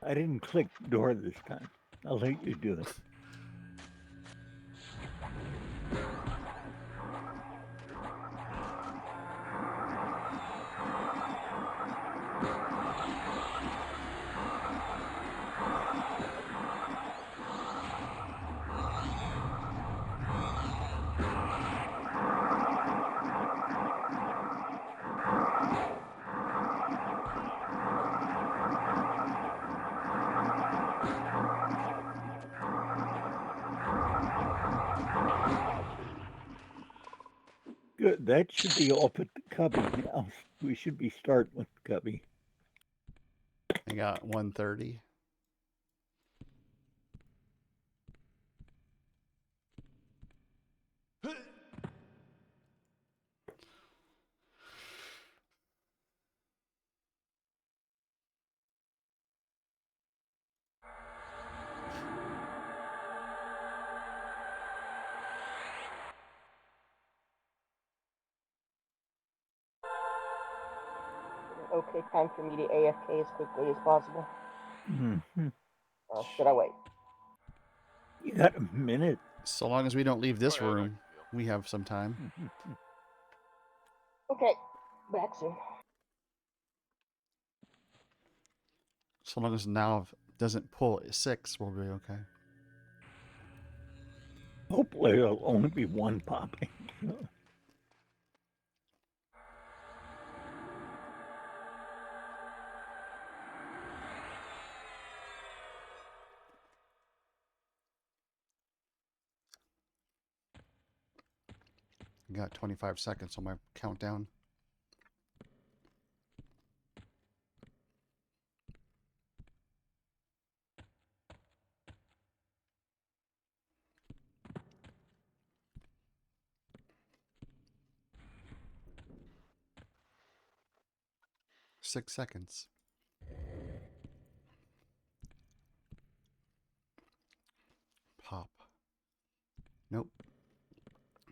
I didn't click door this time. I'll let you do it. That should be off at the cubby now. We should be starting with the cubby. I got 130. Okay, time for me to AFK as quickly as possible. Mm-hmm. Or should I wait? You got a minute. So long as we don't leave this Oh, yeah, no room, big deal. we have some time. Okay, back soon. So long as now doesn't pull 6, we'll be okay. Hopefully, it'll only be one popping. I got 25 seconds on my countdown. Six seconds. Pop. Nope.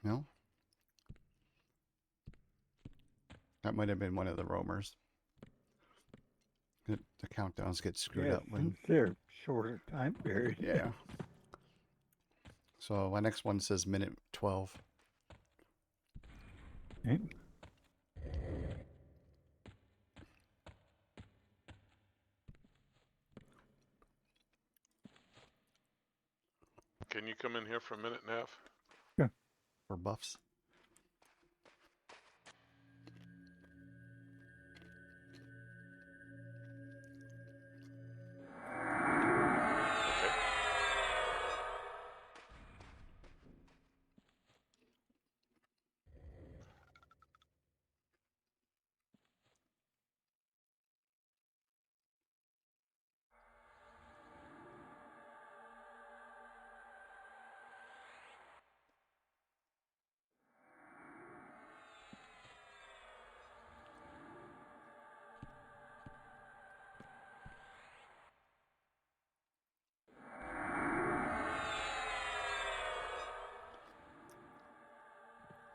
No? That might have been one of the roamers. The countdowns get screwed up when... Since they're shorter time period. Yeah. So my next one says minute 12. Okay. Can you come in here for a minute and a half? For buffs. Okay.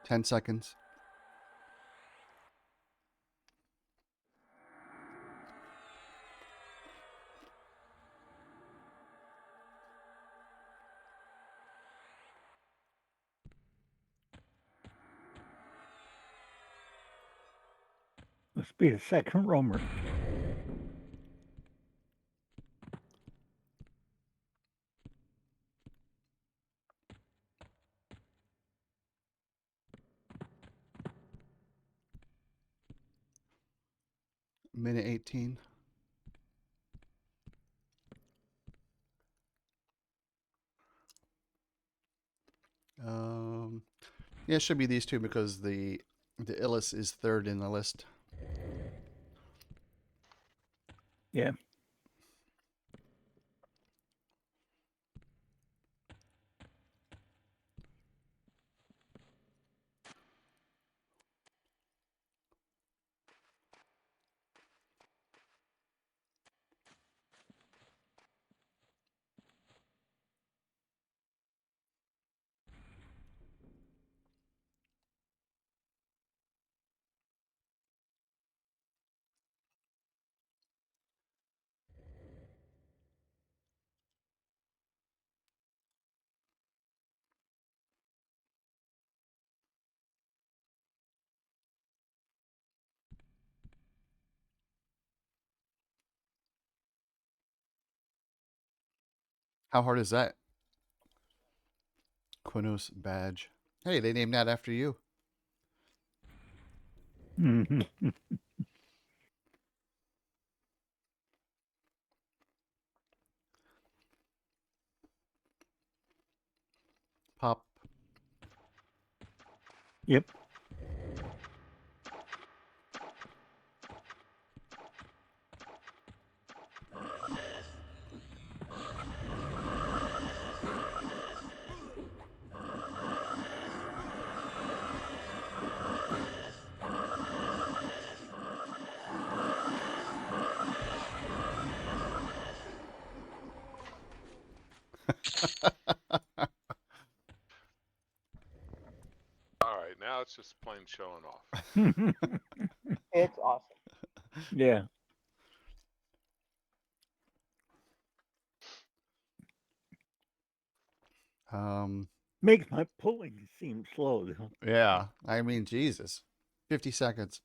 Ten seconds. Must be a second roamer. Minute 18. Yeah, it should be these two because the Illis is third in the list. Yeah. How hard is that? Quinos badge. Hey, they named that after you. Mm-hmm. Pop. Yep. and showing off. It's awesome. Yeah. Makes my pulling seem slow, though. Yeah. I mean, Jesus. 50 seconds.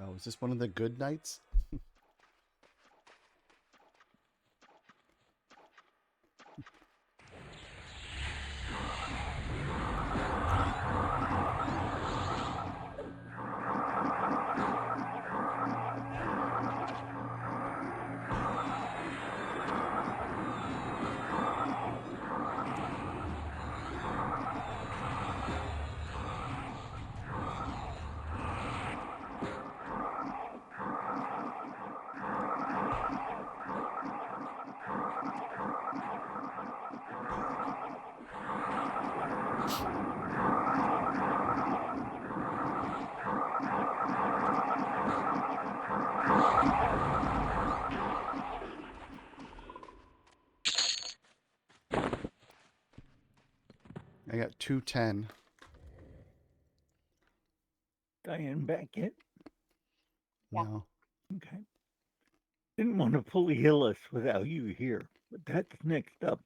Oh, is this one of the good nights? I got 210. Diane back yet? Yeah. No. Okay. Didn't want to pull Hillis without you here, but that's next up.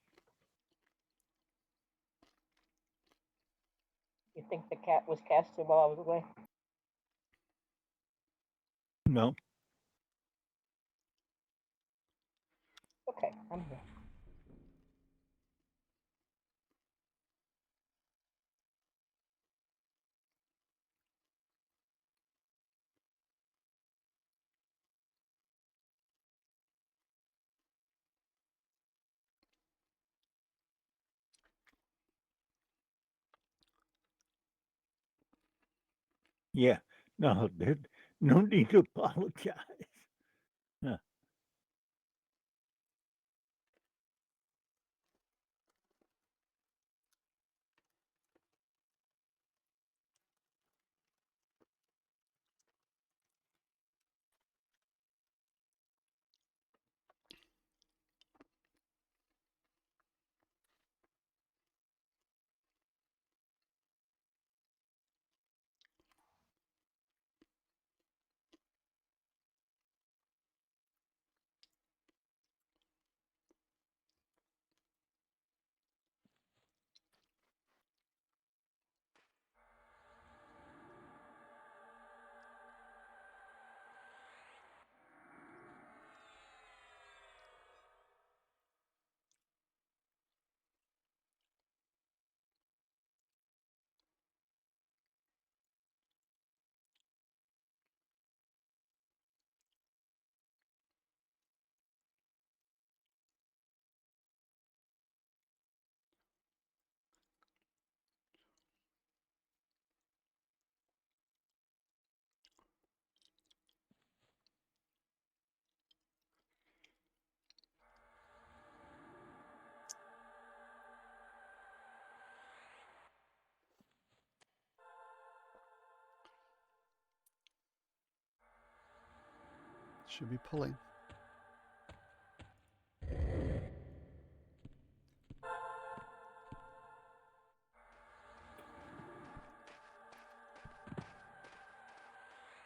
You think the cat was casted while I was away? No. Okay, I'm here. Yeah. No, no need to apologize. Huh. Should be pulling.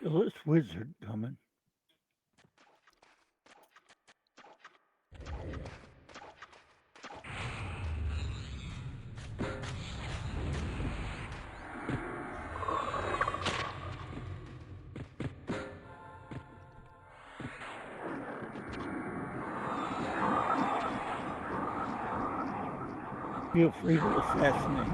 Hillis Wizard coming. Feel free to assassinate.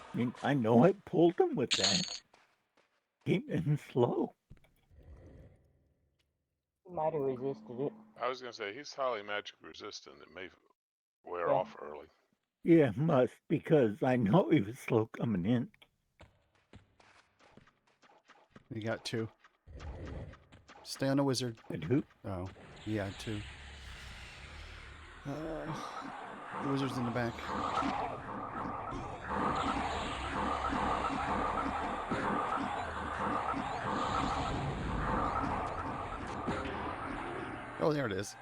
I mean, I know I pulled him with that. Came in slow. He might have resisted it. I was gonna say he's highly magic resistant. It may wear Yeah. off early. Yeah, must, because I know he was slow coming in. You got 2. Stay on the wizard. And who? Oh, yeah, 2. The wizard's in the back. Oh, there it is.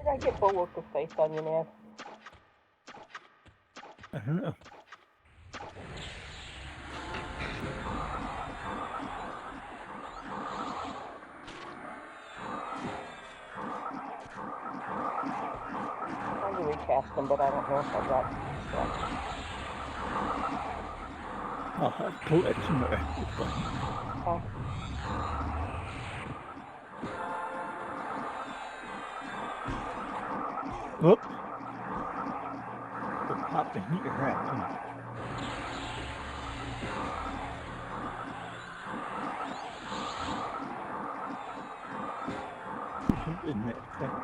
Did I get Bulwark of Faith on you, Nav? I don't know. Trying to recast them, but I don't know if I got distracted. I'll have to let you know after fun. Oh, Whoops. The pop in your happen. In that second.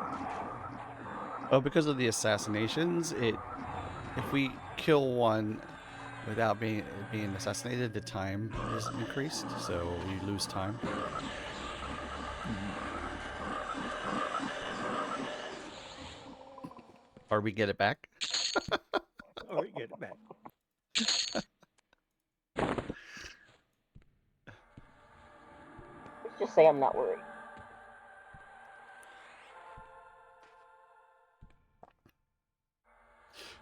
Oh, because of the assassinations, if we kill one without being assassinated, the time is increased, so we lose time. Or we get it back. Or you get it back. let's just say I'm not worried.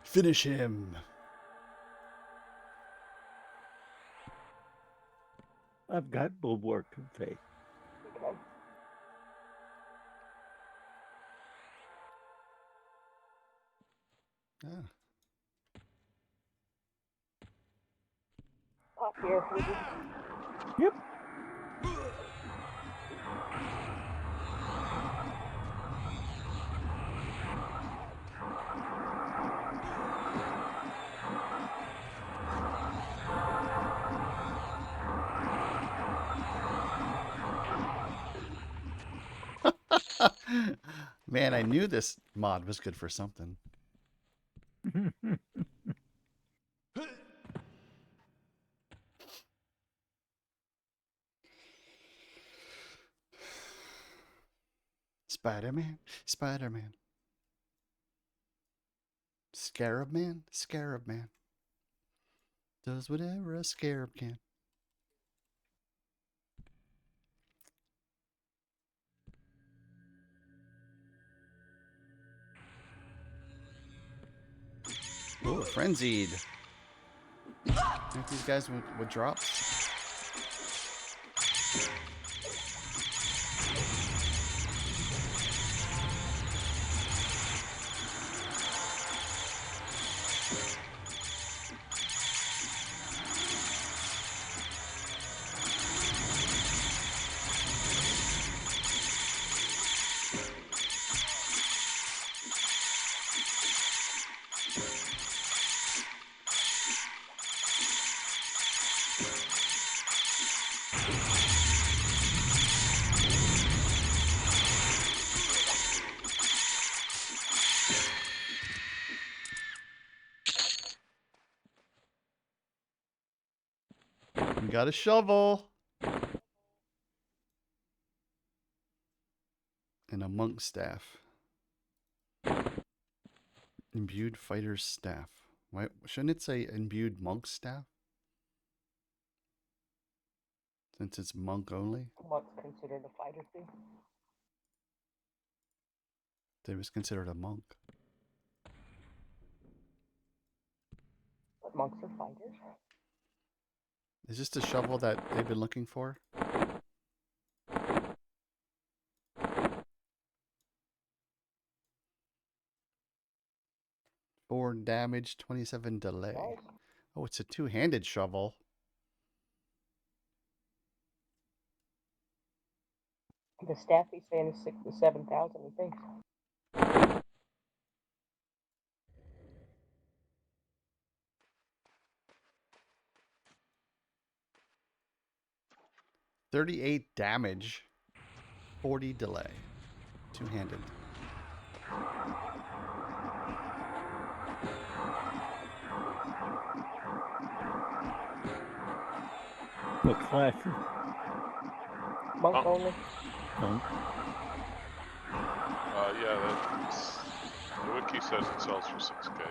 Finish him. I've got Bulwark of Faith. Okay. Ah. Pop here, wizard. Yep. Man, I knew this mod was good for something. Spider-Man, Spider-Man. Scarab Man, Scarab Man. Does whatever a scarab can. Ooh, frenzied. Think these guys would drop? We got a shovel. And a monk staff. Imbued fighter's staff. Why shouldn't it say imbued monk staff? Since it's monk only? What's considered a fighter too? They was considered a monk. But monks are fighters. Is this the shovel that they've been looking for? 4 damage, 27 delay. Nice. Oh, it's a two-handed shovel. The staff he's saying is 6,000 to 7,000, he thinks. $38 damage, 40 delay. Two-handed. What class is Monk Oh. only. monk? Yeah, that's, the wiki says it sells for 6K.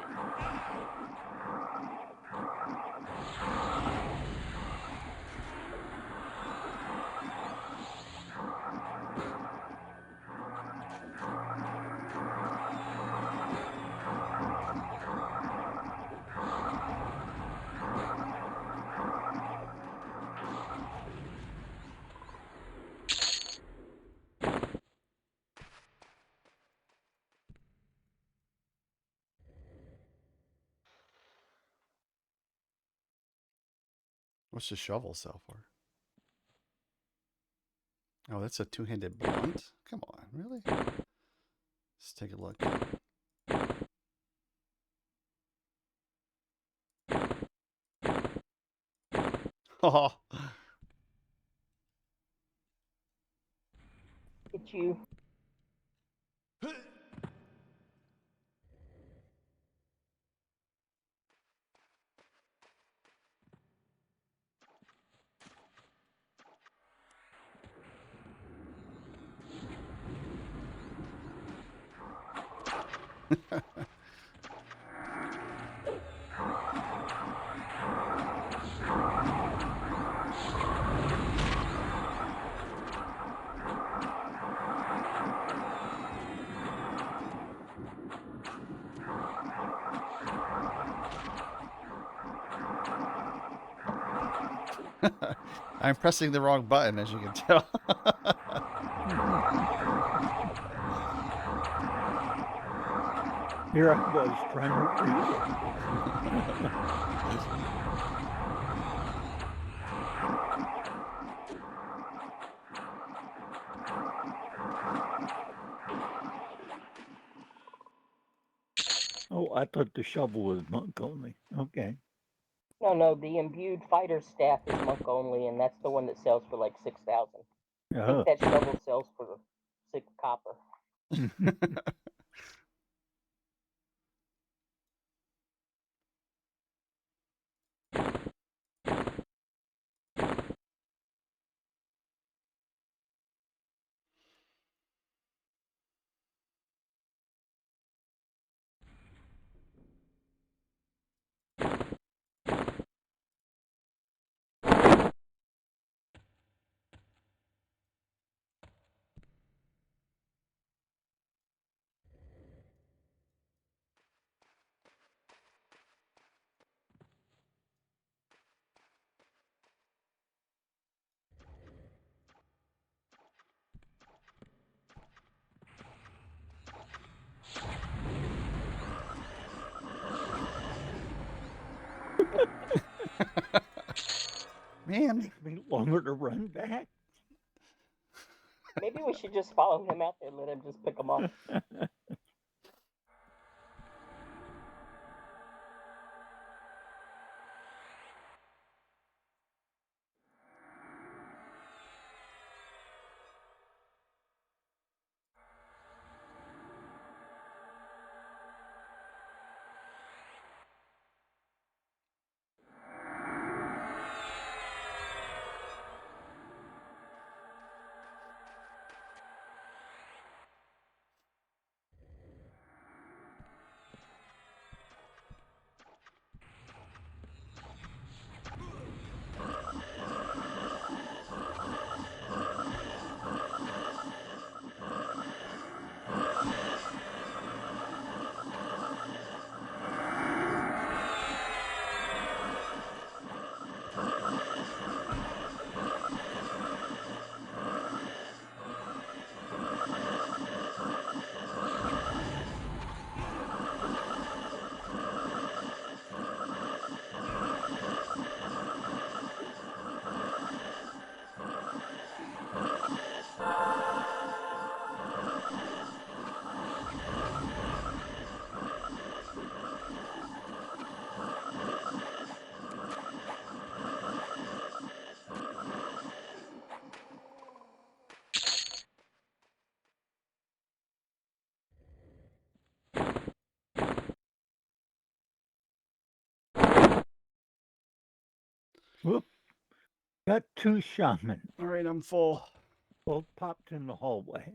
What's the shovel sell for? Oh, that's a two-handed blunt? Come on, really? Let's take a look. Oh, It's you. I'm pressing the wrong button, as you can tell. Here I was trying to read it. Oh, I thought the shovel was monk only. Okay. No, the imbued fighter staff is monk only, and that's the one that sells for like 6,000. I Oh. think that shovel sells for 6 copper. Man, Takes me longer to run back. Maybe we should just follow him out there and let him just pick them off. Whoop. Got 2 shaman. all right, I'm full. Both popped in the hallway.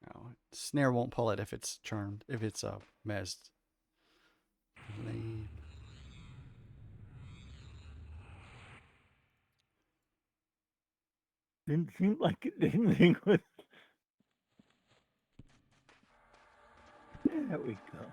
No, snare won't pull it if it's charmed, if it's mezzed. Lame. Didn't seem like it did anything with. There we go.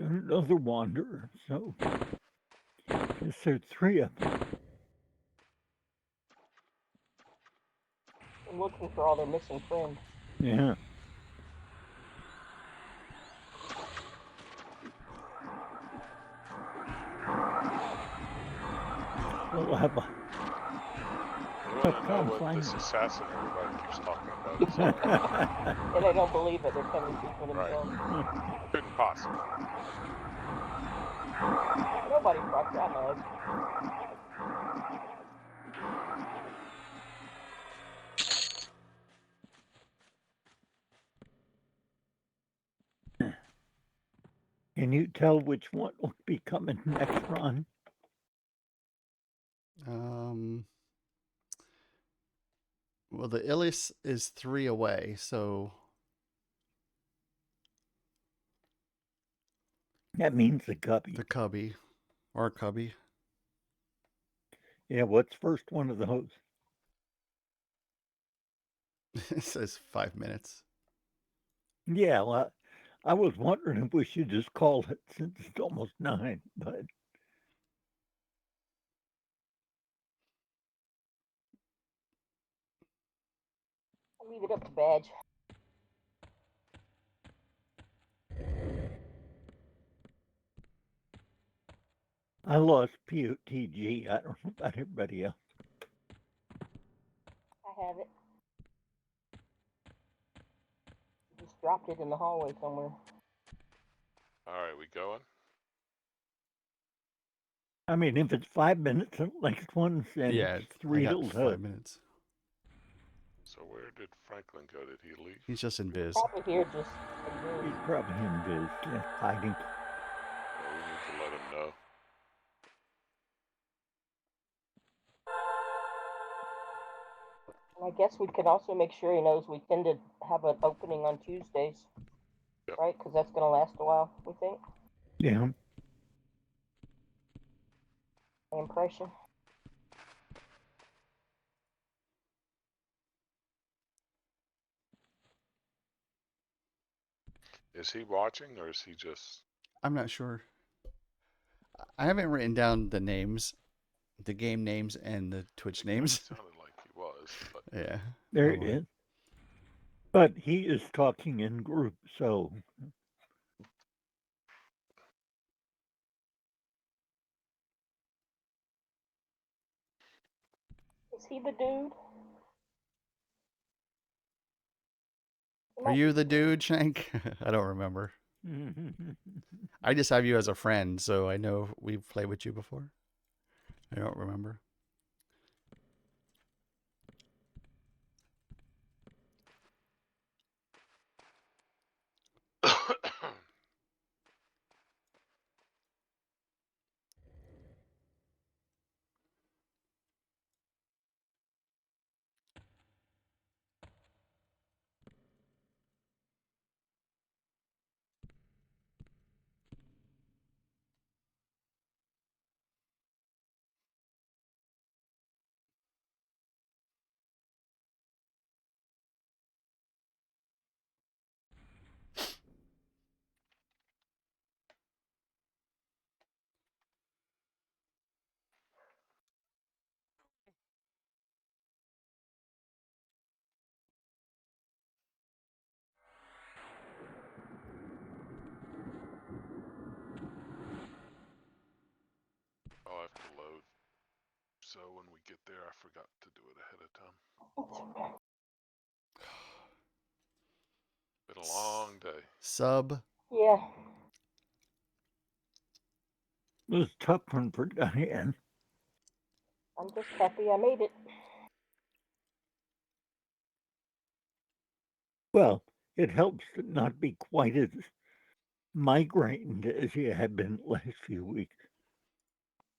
Another wanderer, so guess there are 3 of them. I'm looking for all their missing friends. Yeah. We'll have a You want to know Come what find this me. assassin everybody keeps talking about is like? And I don't believe it. They're coming to see for Right. themselves. Couldn't possibly. Nobody fucked that much. Can you tell which one will be coming next, Ron? Well, the Illis is 3 away, so That means the cubby. the cubby or cubby. Yeah, what's first one of those? It says 5 minutes. Yeah, well, I was wondering if we should just call it since it's almost 9, but I'll leave it up to Badge. I lost POTG. I don't know about everybody else. I have it. Just dropped it in the hallway somewhere. All right, we going? I mean, if it's 5 minutes, the next one's and Yeah, it's I 3 got till 5 minutes. So where did Franklin go? Did he leave? He's just in biz. Probably here just He's probably in biz, hiding. Well, we need to let him know. And I guess we could also make sure he knows we tend to have an opening on Tuesdays. Yep. Right? Because that's going to last a while, we think. Yeah. My impression. Is he watching or is he just? I'm not sure. I haven't written down the names, the game names, and the Twitch names. It sounded like he was, but Yeah. There he is. But he is talking in group, so Is he the dude? Are you the dude, Shank? I don't remember. I just have you as a friend, so I know we've played with you before. I don't remember. I'll have to load. So when we get there, I forgot to do it ahead of time. Been a long day. Sub. Yeah. it was a tough one for Diane. I'm just happy I made it. Well, it helps to not be quite as migrained as you have been the last few weeks.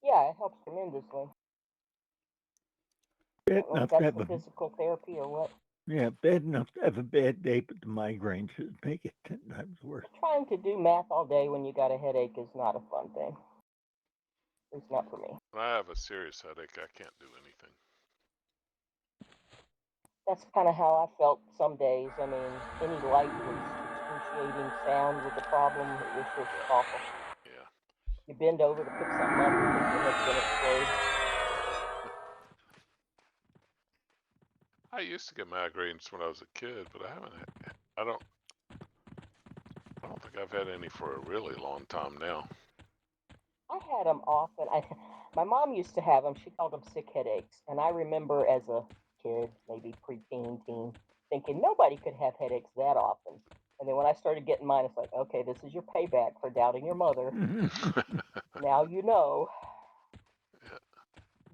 Yeah, it helps tremendously. I Bad don't know if enough to that's have the a physical therapy or what. bad enough to have a bad day, but the migraine should make it 10 times worse. Trying to do math all day when you got a headache is not a fun thing. It's not for me. When I have a serious headache, I can't do anything. That's kind of how I felt some days. I mean, any lightly excruciating sound was a problem. It was just awful. Yeah. You bend over to pick something up, you think your head's gonna explode. I used to get migraines when I was a kid, but I haven't. I don't think I've had any for a really long time now. I had them often. My mom used to have them. She called them sick headaches, and I remember as a kid, maybe preteen, teen, thinking nobody could have headaches that often. And then when I started getting mine, it's like, okay, this is your payback for doubting your mother. Now you know. Yeah.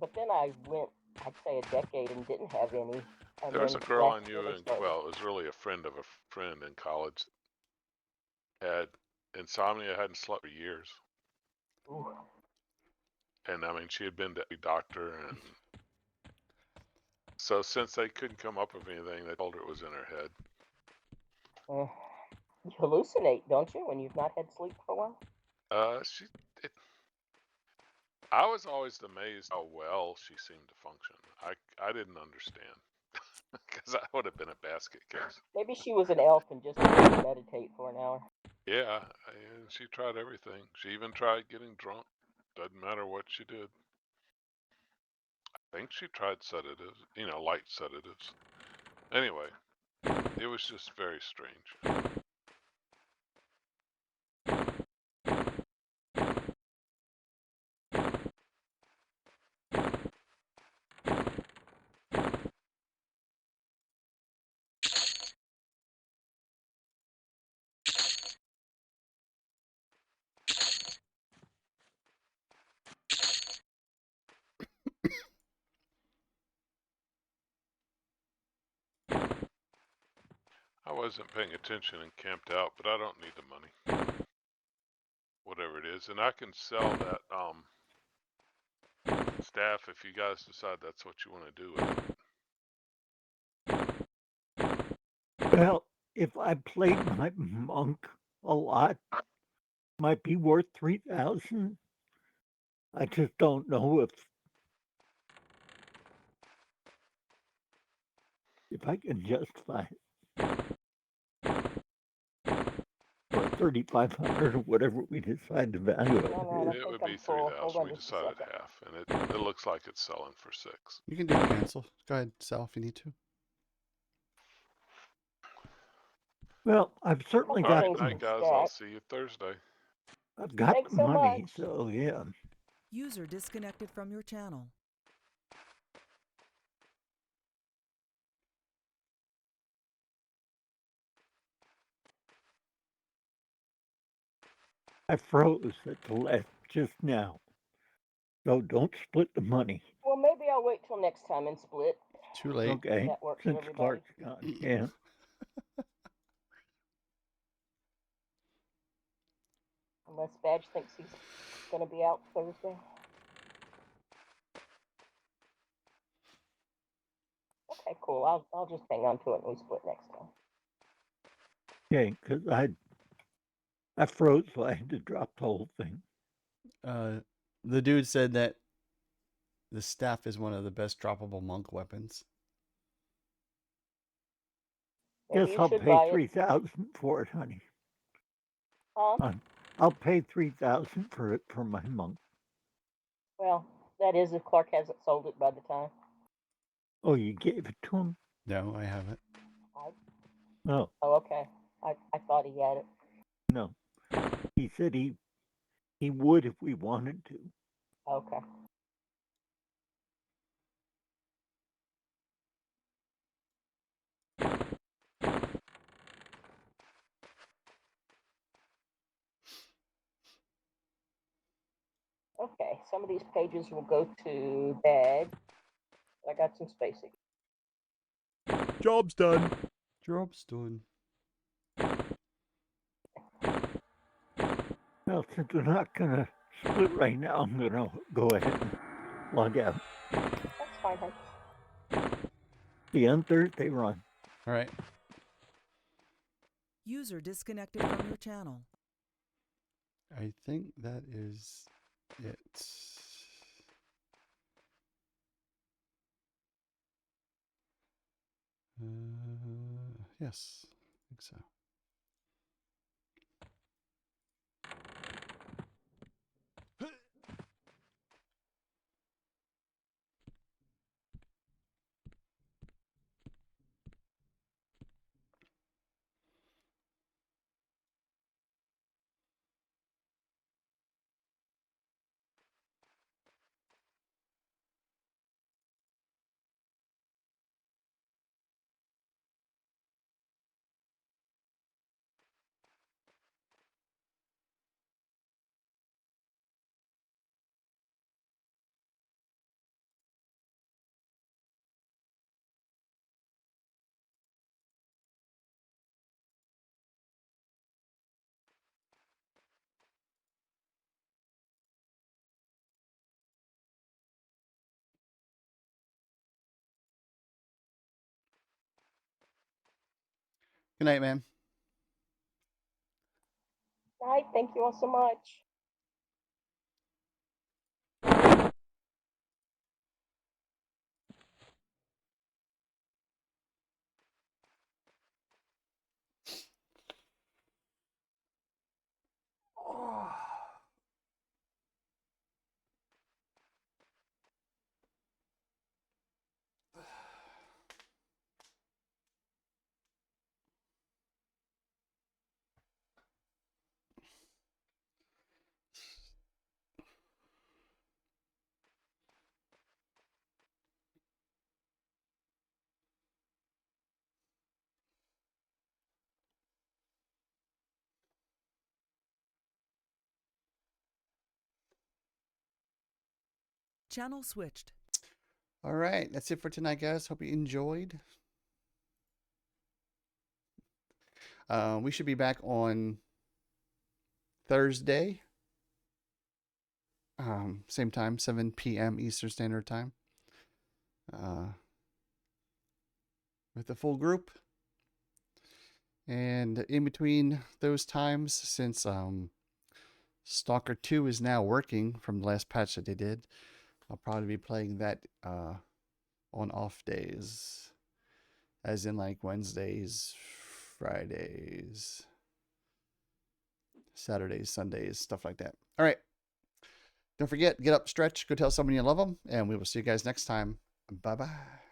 But then I went, I'd say, a decade and didn't have any. And There was then a girl I last year knew they in, started. well, it was really a friend of a friend in college, had insomnia, hadn't slept for years. Ooh. And I mean, she had been to a doctor, and so since they couldn't come up with anything, they told her it was in her head. You hallucinate, don't you, when you've not had sleep for a while? I was always amazed how well she seemed to function. I didn't understand because I would have been a basket case. Maybe she was an elf and just didn't meditate for an hour. Yeah, and she tried everything. She even tried getting drunk. Doesn't matter what she did. I think she tried sedatives, light sedatives. Anyway, it was just very strange. I wasn't paying attention and camped out, but I don't need the money. Whatever it is. And I can sell that staff if you guys decide that's what you want to do with it. Well, if I played my monk a lot, might be worth 3,000. I just don't know if I can justify it. Or 3,500 or whatever we decide the value of it is. It would be 3,000. We decided half, and it looks like it's selling for 6. You can do a cancel. Go ahead, sell if you need to. Well, I've certainly All got. right, night, guys. I'll see you Thursday. I've got Thanks the so money, much. so yeah. User disconnected from your channel. I froze at the left just now. So don't split the money. Well, maybe I'll wait till next time and split. Too late. Okay. That works for Since everybody. Clark's gone. Yeah. Unless Badge thinks he's going to be out Thursday. Okay, cool. I'll just hang on to it and we split next time. Okay, because I froze, so I had to drop the whole thing. The dude said that the staff is one of the best droppable monk weapons. Maybe Guess you I'll should pay buy it. 3,000 for it, honey. Huh? I'll pay 3,000 for it for my monk. Well, that is if Clark hasn't sold it by the time. Oh, you gave it to him? No, I haven't. No, Oh, okay. I thought he had it. no. He said he would if we wanted to. Okay. Okay, some of these pages will go to Badge. I got some spacing. Job's done. Job's done. Well, since we're not going to split right now, I'm going to go ahead and log out. That's fine, honey. See you on Thursday, Ron. All right. User disconnected from your channel. I think that is it. Yes, I think so. Good night, man. Night. Thank you all so much. Channel switched. All right, that's it for tonight, guys. Hope you enjoyed. We should be back on Thursday. Same time, 7 p.m. Eastern Standard Time. With the full group. And in between those times, since Stalker 2 is now working from the last patch that they did, I'll probably be playing that on off days. As in like Wednesdays, Fridays, Saturdays, Sundays, stuff like that. All right. Don't forget, get up, stretch, go tell somebody you love them, and we will see you guys next time. Bye-bye.